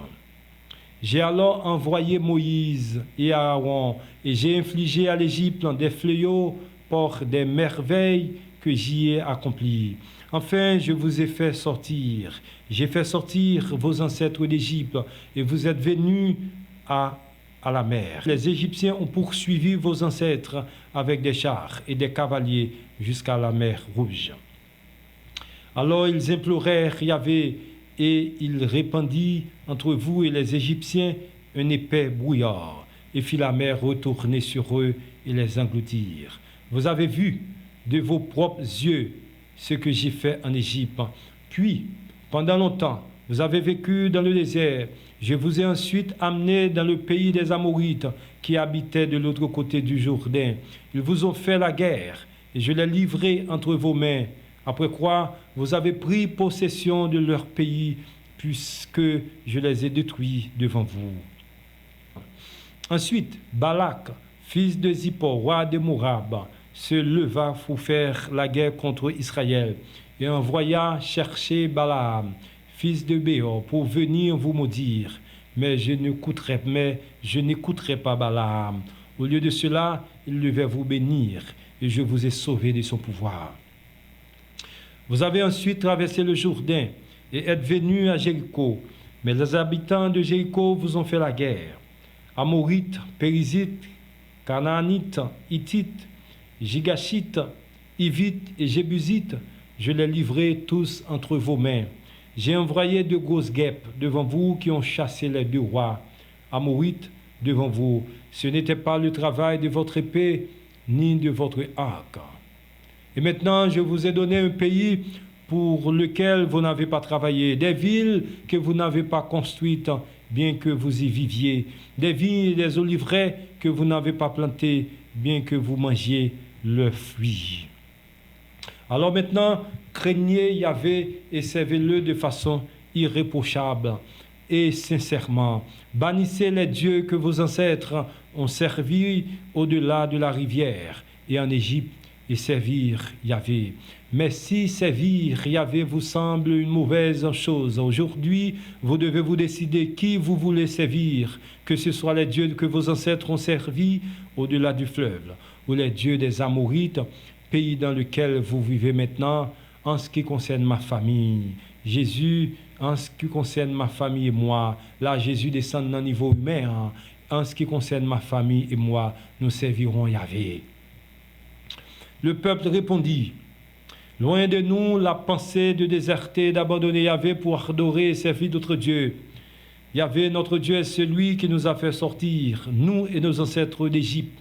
J'ai alors envoyé Moïse et Aaron, et j'ai infligé à l'Égypte des fléaux pour des merveilles que j'y ai accomplies. Enfin, je vous ai fait sortir. J'ai fait sortir vos ancêtres d'Égypte, et vous êtes venus à la mer. Les Égyptiens ont poursuivi vos ancêtres avec des chars et des cavaliers jusqu'à la mer Rouge. Alors ils implorèrent Yahvé, et il répandit entre vous et les Égyptiens un épais brouillard, et fit la mer retourner sur eux et les engloutir. Vous avez vu de vos propres yeux ce que j'ai fait en Égypte. Puis, pendant longtemps, vous avez vécu dans le désert. Je vous ai ensuite amené dans le pays des Amorites qui habitaient de l'autre côté du Jourdain. Ils vous ont fait la guerre, et je l'ai livré entre vos mains. Après quoi, vous avez pris possession de leur pays, puisque je les ai détruits devant vous. Ensuite, Balak, fils de Zippor, roi de Moab, se leva pour faire la guerre contre Israël, et envoya chercher Balaam, fils de Béor, pour venir vous maudire. Mais je n'écouterai pas Balaam. Au lieu de cela, il devait vous bénir, et je vous ai sauvé de son pouvoir. Vous avez ensuite traversé le Jourdain et êtes venus à Jéricho. Mais les habitants de Jéricho vous ont fait la guerre. Amorites, Périzites, Canaanites, Hittites, Gigashites, Hivites et Jébusites, je les livrai tous entre vos mains. J'ai envoyé de grosses guêpes devant vous qui ont chassé les deux rois. Amorites devant vous. Ce n'était pas le travail de votre épée ni de votre arc. Et maintenant, je vous ai donné un pays pour lequel vous n'avez pas travaillé, des villes que vous n'avez pas construites, bien que vous y viviez, des vignes et des oliveraies que vous n'avez pas plantées, bien que vous mangiez leurs fruits. Alors maintenant, craignez Yahvé et servez-le de façon irréprochable et sincèrement. Bannissez les dieux que vos ancêtres ont servis au-delà de la rivière et en Égypte, et servir Yahvé. Mais si servir Yahvé vous semble une mauvaise chose, aujourd'hui, vous devez vous décider qui vous voulez servir, que ce soit les dieux que vos ancêtres ont servis au-delà du fleuve, ou les dieux des Amorites, pays dans lequel vous vivez maintenant, en ce qui concerne ma famille. Jésus, en ce qui concerne ma famille et moi, là Jésus descend dans le niveau humain, en ce qui concerne ma famille et moi, nous servirons Yahvé. Le peuple répondit, loin de nous la pensée de déserter, d'abandonner Yahvé pour adorer et servir d'autres dieux. Yahvé, notre Dieu, est celui qui nous a fait sortir, nous et nos ancêtres d'Égypte.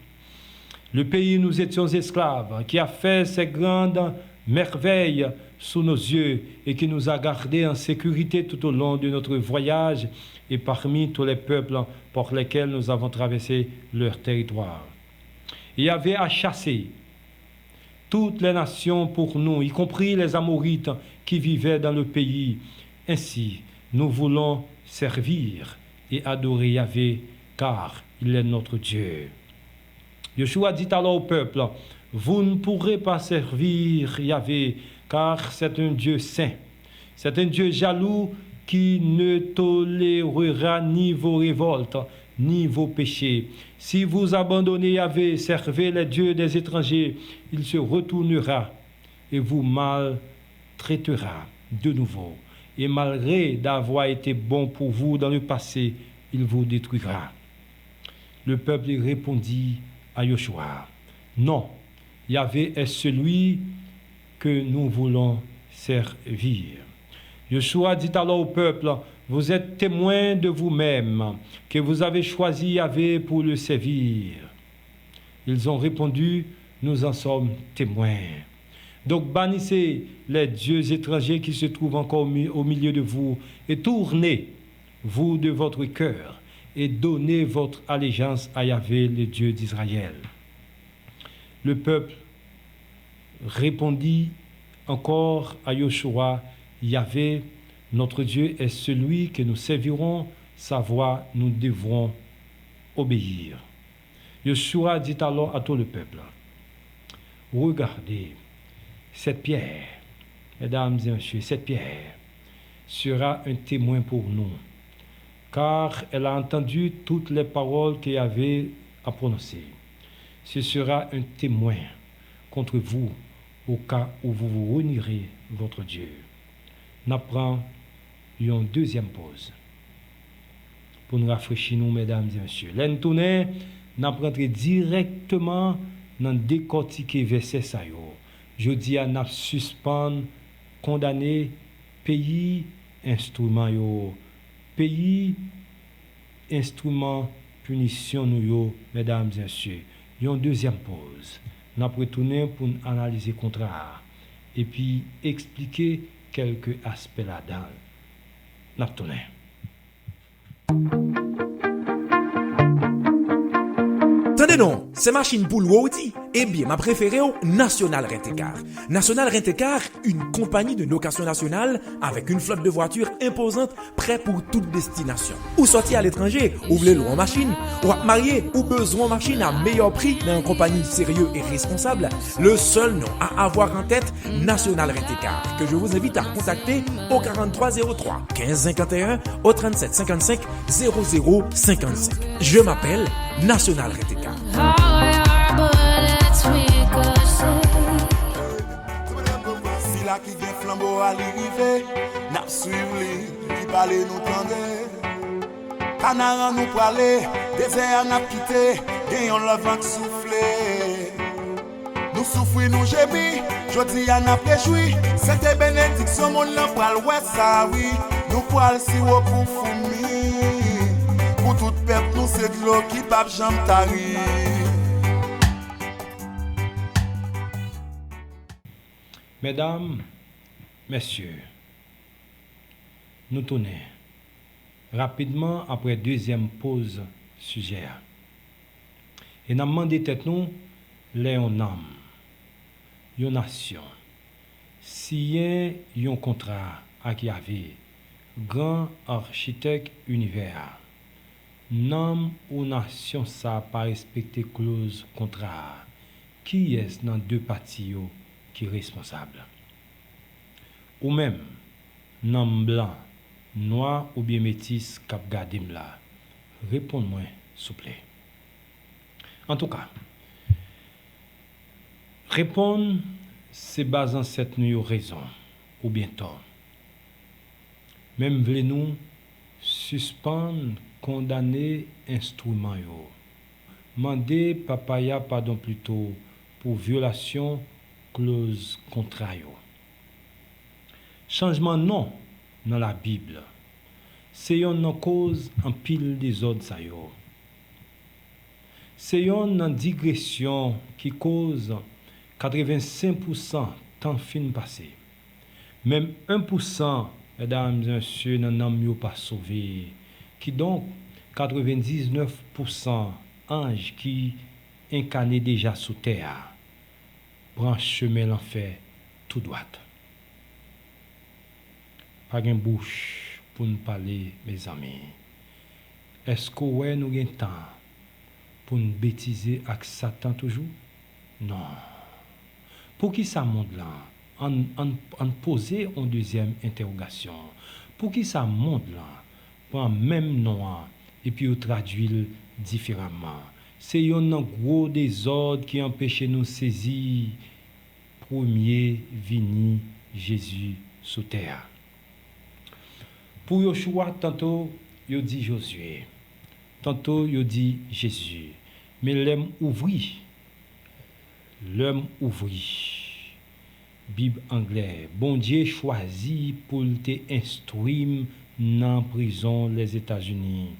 Le pays où nous étions esclaves, qui a fait ces grandes merveilles sous nos yeux et qui nous a gardés en sécurité tout au long de notre voyage et parmi tous les peuples par lesquels nous avons traversé leur territoire. Yahvé a chassé toutes les nations pour nous, y compris les Amorites qui vivaient dans le pays. Ainsi, nous voulons servir et adorer Yahvé, car il est notre Dieu. Joshua dit alors au peuple, Vous ne pourrez pas servir Yahvé, car c'est un Dieu saint. C'est un Dieu jaloux qui ne tolérera ni vos révoltes, ni vos péchés. Si vous abandonnez Yahvé, servez les dieux des étrangers, il se retournera et vous maltraitera de nouveau. Et malgré d'avoir été bon pour vous dans le passé, il vous détruira. Le peuple répondit à Joshua, non, Yahvé est celui que nous voulons servir. Joshua dit alors au peuple, vous êtes témoins de vous-même, que vous avez choisi Yahvé pour le servir. Ils ont répondu, nous en sommes témoins. Donc bannissez les dieux étrangers qui se trouvent encore au milieu de vous et tournez, vous de votre cœur, et donnez votre allégeance à Yahvé, le Dieu d'Israël. Le peuple répondit encore à Joshua, Yahvé, notre Dieu est celui que nous servirons, sa voix nous devrons obéir. Joshua dit alors à tout le peuple, regardez, cette pierre, mesdames et messieurs, cette pierre sera un témoin pour nous, car elle a entendu toutes les paroles qu'il y avait à prononcer. Ce sera un témoin contre vous au cas où vous vous renierez votre Dieu. Nous prenons une deuxième pause pour nous rafraîchir, nous, mesdames et messieurs. Là, nous tournons, nous prendrons directement dans décortiquer verset ça. Je dis à nous suspendre, condamner, pays, instrument, pays, instrument, punition, nous, mesdames et messieurs. Une deuxième pause. Nous retourner pour analyser le contrat et puis expliquer quelques aspects là-dedans. Nous retournons. Tendez non, c'est machine pour l'Audi. Eh bien, ma préférée au National Rent-A-Car. National Rent-A-Car, une compagnie de location nationale avec une flotte de voitures imposante, prêt pour toute destination. Ou sortir à l'étranger, ou voulez louer en machine, ou à marier, ou besoin de machine à meilleur prix dans une compagnie sérieuse et responsable. Le seul nom à avoir en tête, National Rent-A-Car, que je vous invite à contacter au 4303 1551 au 3755 0055. Je m'appelle National Rent-A-Car. Si la qui vient flambeau à l'arrivée, n'a suivre li parler nous tendre. Canaran nous parler, désert n'a quitté, gagnons le vent soufflé. Nous souffrir, nous gémis, jodi à n'a réjoui. C'était bénédiction, mon l'en pral ouais ça oui. Nous pral si haut pour fourmi. Pour toute peuple, nous c'est de l'eau qui pape jambe tari. Mesdames, messieurs, nous tournons rapidement après deuxième pause sujet. Et nous demandons tête nous, les âme, une nation, si y a un contrat avec Yahvé, grand architecte univers, nom ou nation ça pas respecter clause contrat, qui est dans deux parties qui est responsable? Ou même, nom blanc, noir ou bien métis cap gadim là. Répondez-moi, s'il vous plaît. En tout cas, répondre, c'est basé en cette raison, ou bien tort. Même voulez-nous suspendre, condamner instrument yo. Mandez papaya pardon plutôt pour violation clause contrat yo. Changement non dans la Bible. C'est une cause en pile des autres ça yo. C'est une digression qui cause 85% temps fin passé. Même 1%, mesdames et messieurs, n'en pas sauvé. Qui donc 99% anges qui incarnent déjà sous terre. Prend chemin l'enfer tout droit. Pas une bouche pour nous parler, mes amis. Est-ce que ouais, nous avons temps pour nous bêtiser avec Satan toujours? Non. Pour qui ça monde là? On poser une deuxième interrogation. Pour qui ça monde là? Prend même nom et puis on traduit différemment. C'est un gros désordre qui empêche nous saisir premier vini Jésus sous terre. Pour Yoshua, tantôt il dit Josué, tantôt il dit Jésus, mais l'homme ouvrit. Bible anglais, bon Dieu choisit pour te instruire dans prison les États-Unis.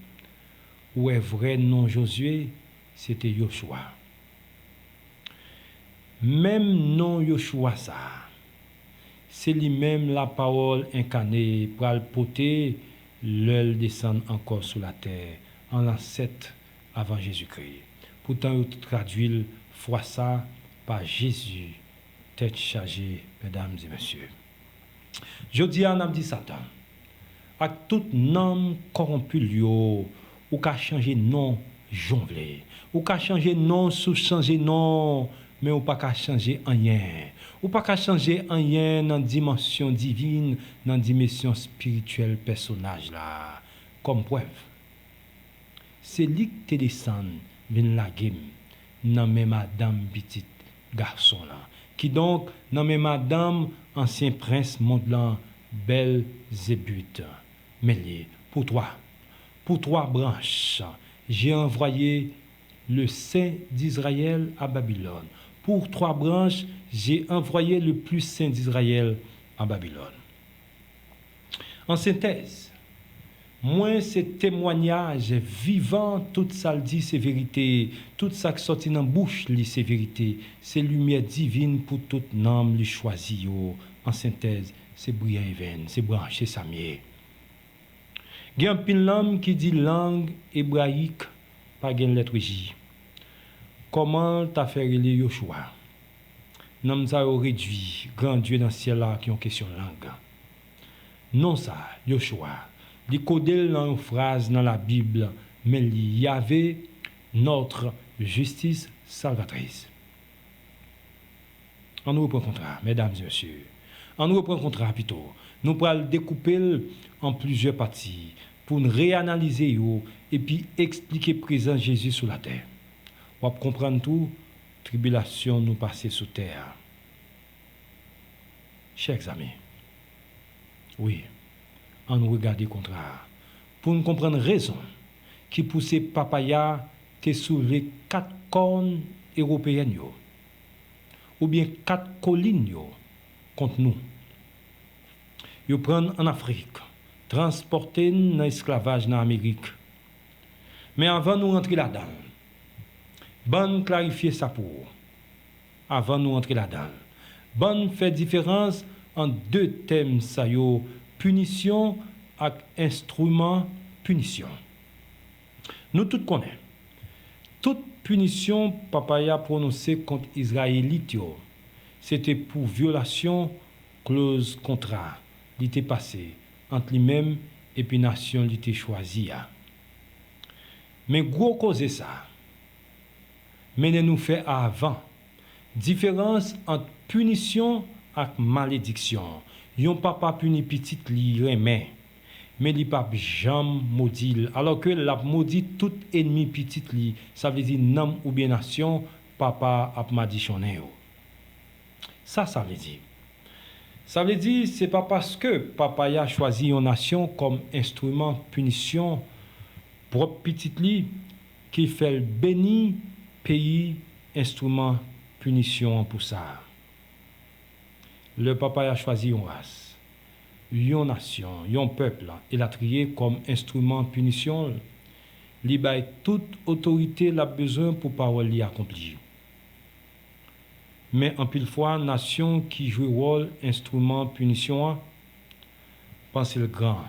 Où est vrai nom Josué, c'était Yoshua. Même nom Yoshua ça, c'est lui-même la parole incarnée pour le porter, l'œil descend encore sur la terre en l'an 7 avant Jésus-Christ. Pourtant, il traduit fois ça par Jésus, tête chargée, mesdames et messieurs. Je dis à Nam dit Satan, à tout nom corrompu, ou qu'a changé nom jonglé, ou qu'a changé nom sous changer nom, mais ou pas qu'à changer rien. Ou pas qu'à changer rien dans dimension divine, dans dimension spirituelle personnage là. Comme preuve, c'est lui qui te descend, vient la game, dans même madame petite garçon là. Qui donc, dans même madame, ancien prince monde là, belle zébute. Mais pour trois branches, j'ai envoyé le saint d'Israël à Babylone. Pour 3 branches, j'ai envoyé le plus saint d'Israël à Babylone. En synthèse, moi, ce témoignage vivant, tout ça le dit, c'est vérité. Tout ça qui sortit dans la bouche, c'est vérité. C'est lumière divine pour tout homme, lui choisi. En synthèse, c'est brillant et vain, c'est branche, c'est samier. Il y a un pile l'homme qui dit langue hébraïque, pas de lettre J. Comment t'as fait les Yoshua? Nous avons réduit, grand Dieu dans le ciel là, qui ont question langue. Non, ça, Yoshua. Il codé dans une phrase dans la Bible, mais il y avait notre justice salvatrice. On nous reprend contrat, mesdames et messieurs. On nous reprend contrat plutôt. Nous pourrons le découper en plusieurs parties pour nous réanalyser et puis expliquer présent Jésus sur la terre. On va comprendre tout, tribulation nous passer sous terre. Chers amis, oui, on nous regarde le contraire. Pour nous comprendre raison qui poussait Papaya te soulever 4 cornes européennes ou bien 4 collines contre nous. Ils prennent en Afrique, transporter dans l'esclavage en Amérique. Mais avant nous rentrer là-dedans, bon clarifier ça pour. Avant nous rentrer là-dedans, bon faire différence en 2 thèmes ça yo, punition et instrument punition. Nous tous connaissons. Toute punition Papaya prononcée contre Israélites, c'était pour violation clause contrat. Il était passé entre lui-même et puis nation il était choisi. Mais gros cause ça. Mais nous fait avant. Différence entre punition et malédiction. Yon papa puni petit li remet. Mais li pas jamais maudit. Alors que la maudit tout ennemi petit li. Ça veut dire nam ou bien nation, papa a madichonné. Ça veut dire. Ça veut dire, c'est pas parce que papa a choisi une nation comme instrument punition propre petit li qui fait le béni pays instrument punition pour ça. Le papa a choisi une race, une nation, un peuple et l'a trié comme instrument punition. Il a toute autorité l'a besoin pour parole l'y accomplir. Mais en pile fois, nation qui joue rôle instrument punition, pensez le grand.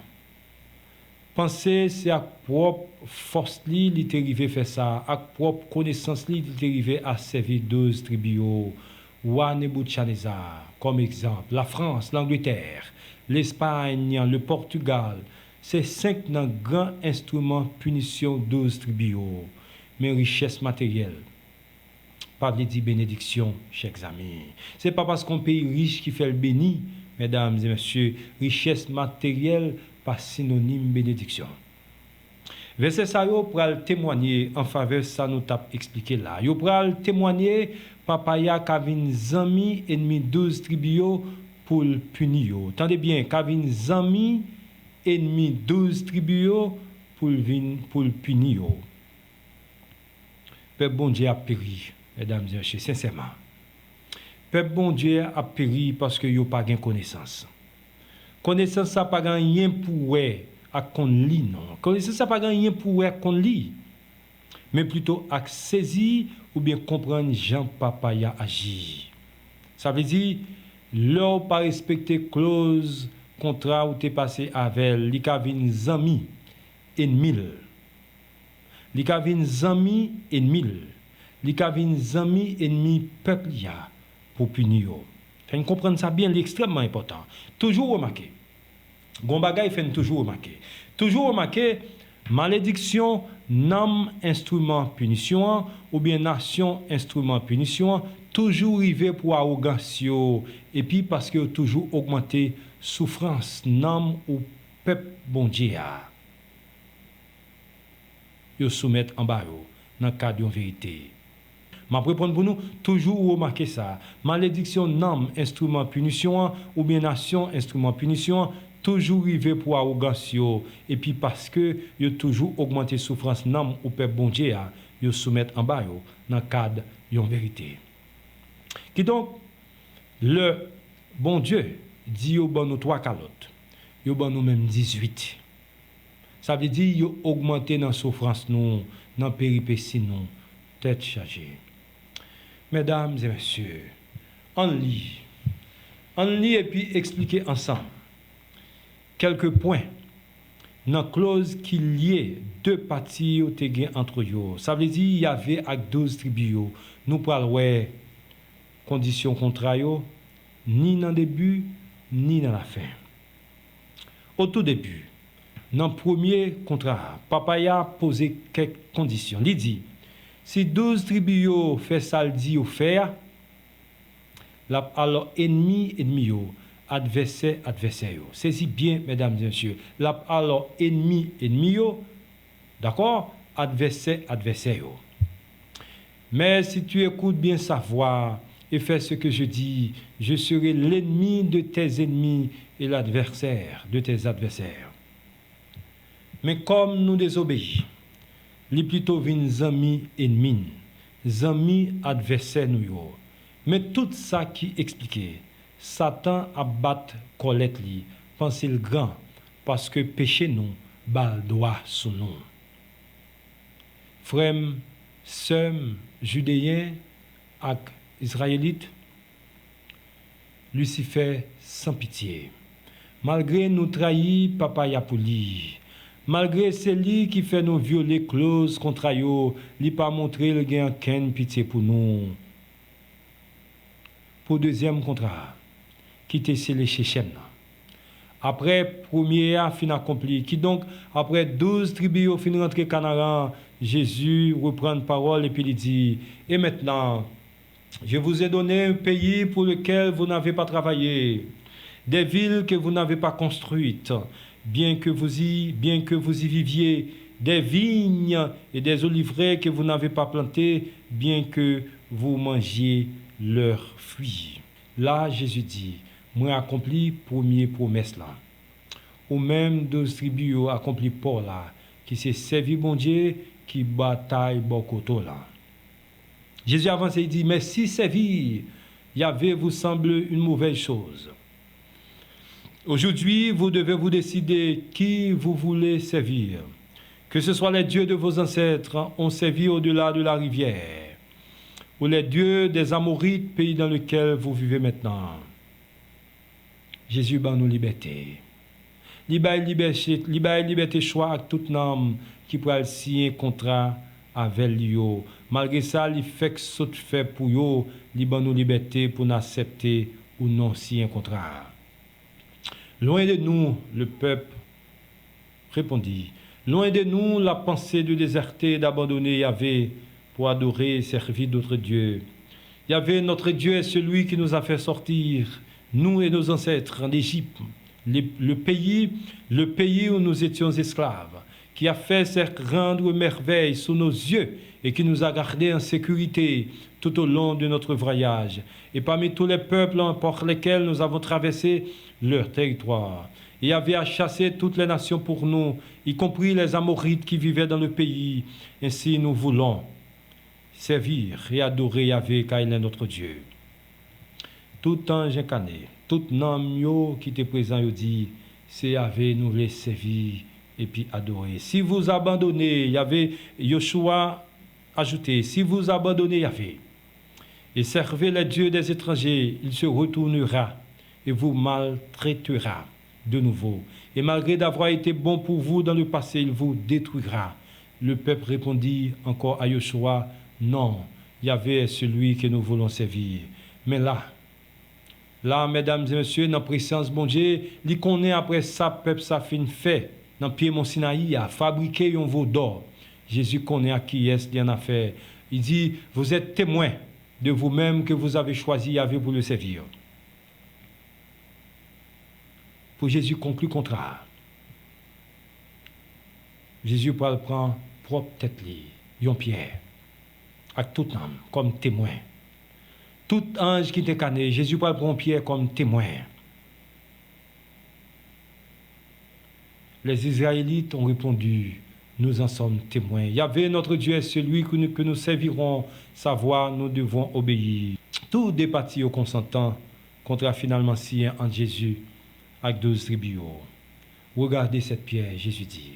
Pensez c'est à propre force li il est arrivé faire ça, à propre connaissance li il est arrivé à servir 12 tribus ou à Nebuchadnezzar comme exemple, la France, l'Angleterre, l'Espagne, le Portugal, c'est 5 grands instruments punition 12 tribus, mais richesse matérielle. Pas de dire bénédiction, chers amis. Ce n'est pas parce qu'on pays riche qui fait le béni, mesdames et messieurs, richesse matérielle, pas synonyme bénédiction. Verset ça, yo pral témoigner en faveur ça nous t'a expliqué là. Yo pral témoigner papaya kavin zami ennemi 12 tribus pour le punir. Tendez bien, kavin zami ennemi 12 tribus pour le punir. Peuple bon Dieu a péri, mesdames et messieurs, sincèrement. Peuple bon Dieu a péri parce que yo pas gain connaissance. Connaissance ça pas rien pour à qu'on lit non. Connaissance ça pas rien pour qu'on lit. Mais plutôt à saisir ou bien comprendre Jean Papa y a agi. Ça veut dire leur pas respecter clause contrat ou t'es passé avec li ka vinn zami ennemi. Li ka vinn zami ennemi. Li ka vinn zami ennemi peuple ya pour punir. Faut comprendre ça bien, l'extrêmement important. Toujours remarquer. Gon bagay fait toujours remarquer. Toujours remarquer malédiction nam instrument punition ou bien nation instrument punition toujours arrivé pour arrogance et puis parce que toujours augmenter souffrance nam ou peuple bon Dieu yo soumettre en bas dans cadre de vérité. Ma répondre pour nous toujours remarquer ça. Malédiction nam instrument punition ou bien nation instrument punition toujours arrivé pour arrogance et puis parce que yo toujours augmenter souffrance nam ou peuple bon Dieu yo soumettre en bas dans cadre de vérité. Qui donc le bon Dieu dit yo ban nous 3 calottes. Yo ban nous même 18. Ça veut dire yo augmenter dans souffrance nous, dans péripéties nous, tête chargée. Mesdames et messieurs, on lit et puis expliquer ensemble quelques points dans la clause qui liait 2 parties entre eux. Ça veut dire qu'il y avait avec 12 tribus. Nous parlons conditions contraires, ni dans le début, ni dans la fin. Au tout début, dans le premier contrat, Papa a posé quelques conditions. Il dit, si 12 tribus fait ça le dit ou faire, alors ennemi, adversaire. C'est bien, mesdames et messieurs. Alors ennemi, d'accord? Adversaire. Mais si tu écoutes bien sa voix et fais ce que je dis, je serai l'ennemi de tes ennemis et l'adversaire de tes adversaires. Mais comme nous désobéissons, li plutôt vin zami ennemi, zami adversaire nous yo. Mais tout ça qui expliqué, Satan a battu Colette li, pensez le grand, parce que péché nous, bal doigt sous nous. Frères, sœurs, judéens et israélites, Lucifer sans pitié. Malgré nous trahir, papa ya pour lui. Malgré celui qui fait nous violer clause contre yo, li pas montré le gain ken pitié pour nous. Pour deuxième contrat, qui était scellé chez Shem. Après premier fin accompli, qui donc après 12 tribus fin rentré Canaan, Jésus reprend la parole et puis il dit, et maintenant, je vous ai donné un pays pour lequel vous n'avez pas travaillé, des villes que vous n'avez pas construites, bien que vous y viviez, des vignes et des oliveraies que vous n'avez pas plantées, bien que vous mangiez leurs fruits. Là, Jésus dit, moi accompli première promesse là. Ou même 12 tribus accompli pour là, qui s'est servi bon Dieu, qui bataille beaucoup là. Jésus avance et dit, mais si servir Yahvé vous semble une mauvaise chose, aujourd'hui, vous devez vous décider qui vous voulez servir. Que ce soit les dieux de vos ancêtres, ont servi au-delà de la rivière, ou les dieux des Amorites, pays dans lequel vous vivez maintenant. Jésus bat nous liberté. Liberté choix à tout homme qui pourra signer un contrat avec lui. Malgré ça, il fait que ce fait pour yo, il bat nous liberté pour nous accepter ou non signer un contrat. Loin de nous, le peuple répondit. Loin de nous, la pensée de déserter et d'abandonner Yahvé pour adorer et servir d'autres dieux. Yahvé, notre Dieu, est celui qui nous a fait sortir, nous et nos ancêtres, en Égypte, le pays où nous étions esclaves, qui a fait ces grandes merveilles sous nos yeux et qui nous a gardés en sécurité tout au long de notre voyage. Et parmi tous les peuples par lesquels nous avons traversé leur territoire. Et Yahvé a chassé toutes les nations pour nous, y compris les Amorites qui vivaient dans le pays. Ainsi nous voulons servir et adorer Yahvé car il est notre Dieu. Tout ange incarné, tout nom qui était présent, il dit, c'est Yahvé nous les servir et puis adorer. Si vous abandonnez Yahvé, Yoshua ajouté, si vous abandonnez Yahvé et servez les dieux des étrangers, il se retournera et vous maltraitera de nouveau. Et malgré d'avoir été bon pour vous dans le passé, il vous détruira. Le peuple répondit encore à Yoshua, non, Yahvé est celui que nous voulons servir. Mais là, mesdames et messieurs, dans la présence bon Dieu, il connaît après ça, peuple ça fin fait, dans le pied mon Sinaï, a fabriqué un veau d'or. Jésus connaît à qui est-ce qu'il en a fait. Il dit, vous êtes témoins de vous-même que vous avez choisi Yahvé pour le servir. Pour Jésus conclut contraire. Jésus prend propre tête li, Pierre, avec tout homme comme témoin. Tout ange qui t'incarne, Jésus prend Pierre comme témoin. Les Israélites ont répondu, nous en sommes témoins. Yahvé, notre Dieu, est celui que nous servirons, sa voix, nous devons obéir. Tout départit au consentant contre finalement sien en Jésus avec 12 tribus. Regardez cette pierre, Jésus dit.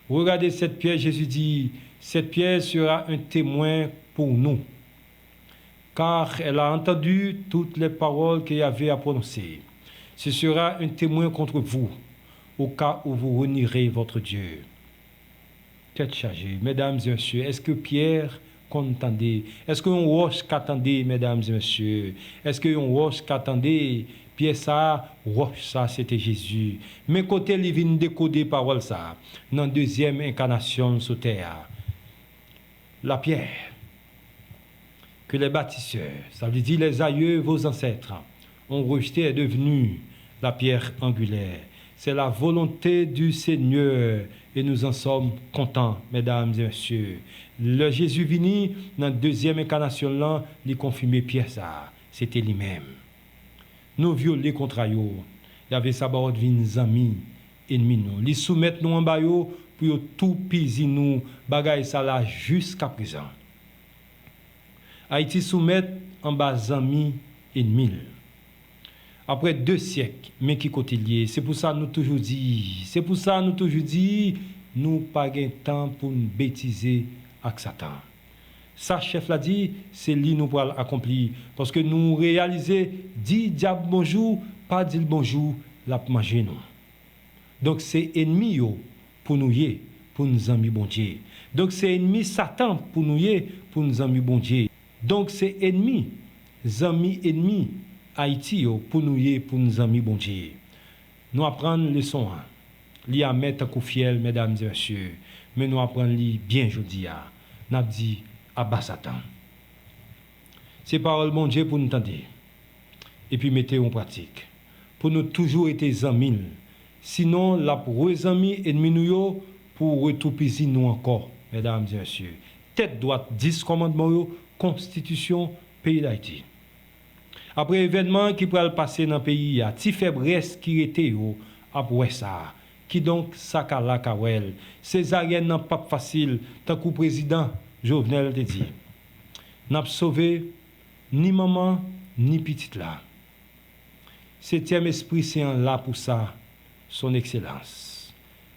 Regardez cette pierre, Jésus dit, cette pierre sera un témoin pour nous, car elle a entendu toutes les paroles qu'il y avait à prononcer. Ce sera un témoin contre vous, au cas où vous renierez votre Dieu. Tête chargée, mesdames et messieurs, est-ce que Pierre qu'entendait? Est-ce qu'on roche qu'attendait, mesdames et messieurs? Est-ce qu'on roche qu'attendait? Pierre ça, roche ça, c'était Jésus. Mais côté il vient décoder parole ça, dans la deuxième incarnation sur terre. La pierre que les bâtisseurs, ça veut dire les aïeux, vos ancêtres, ont rejeté est devenue la pierre angulaire. C'est la volonté du Seigneur et nous en sommes contents, mesdames et messieurs. Le Jésus venu dans la deuxième incarnation là, il confirmait Pierre ça, c'était lui-même. Nous violer contre eux. Il y avait sa barre de amis, ennemis nous. Ils soumettent nous en bas pour tout piser nous, bagaille ça là jusqu'à présent. Haïti soumettre en bas amis, ennemis. Après 2 siècles, mais qui côté lié, c'est pour ça nous toujours dit, nous pas gain temps pour nous bêtiser avec Satan. Ça, chef l'a dit, c'est lui nous pour accomplir. Parce que nous réaliser, dit diable bonjour, pas dire bonjour, la manger nous. Donc c'est ennemi pour nous y, pour nous amis bon Dieu. Donc c'est ennemi Satan pour nous y, pour nous amis bon Dieu. Donc c'est ennemi, ennemi Haïti pour nous y, pour nous amis bon Dieu. Nous apprenons leçon 1. Li a mettre un coup fiel, mesdames et messieurs. Mais nous apprenons li bien aujourd'hui. N'a dit à bas Satan. C'est parole bon Dieu pour nous entendre. Et puis mettez en pratique. Pour nous toujours être amis. Sinon, la pour amis ennemis nous pour retrouver nous encore, mesdames et messieurs. Tête droite, 10 commandements, constitution, pays d'Haïti. Après événement qui pourrait passer dans le pays, ti faiblesse qui était après ça. Qui donc sakala kawel. Césarien n'a pas facile, tant que président Jovenel te dit. N'a sauvé ni maman ni petite là. 7e esprit saint là pour ça, son excellence.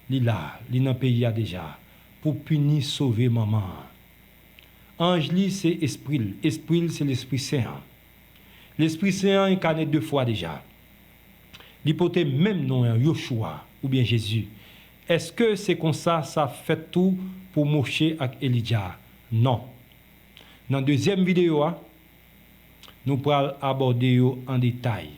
Li là, li dans pays a déjà pour punir sauver maman. Ange li c'est esprit, esprit c'est l'esprit saint. L'esprit saint incarné 2 fois déjà. L'hypothèse même nom Yoshua ou bien Jésus. Est-ce que c'est comme ça fait tout pour Moshe et Elijah? Non. Dans la deuxième vidéo, nous pourrons aborder en détail.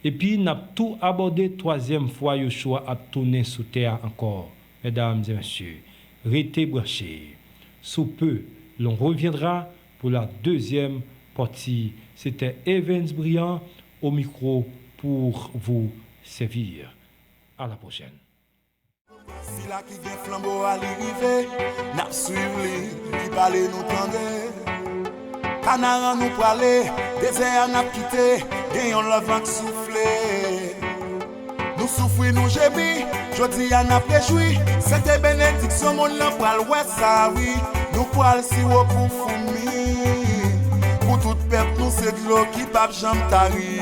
Et puis, nous avons tout abordé 3e fois, Yoshua a tourné sous terre encore. Mesdames et messieurs, restez branchés. Sous peu, l'on reviendra pour la deuxième partie. C'était Evans Briand au micro pour vous servir. À la prochaine. Si la qui vient flambeau à l'arrivée, n'a suivre li parler nous tendre. Canaran nous parler, désert n'a quitté, gagnons le vent qui souffle. Nous souffrons, nous gémis, jodi a n'a réjoui. C'était bénédiction, mon l'en pral ouais ça oui. Nous pral si haut pour fourmi. Pour toute peuple nous c'est de l'eau qui pape jambe tari.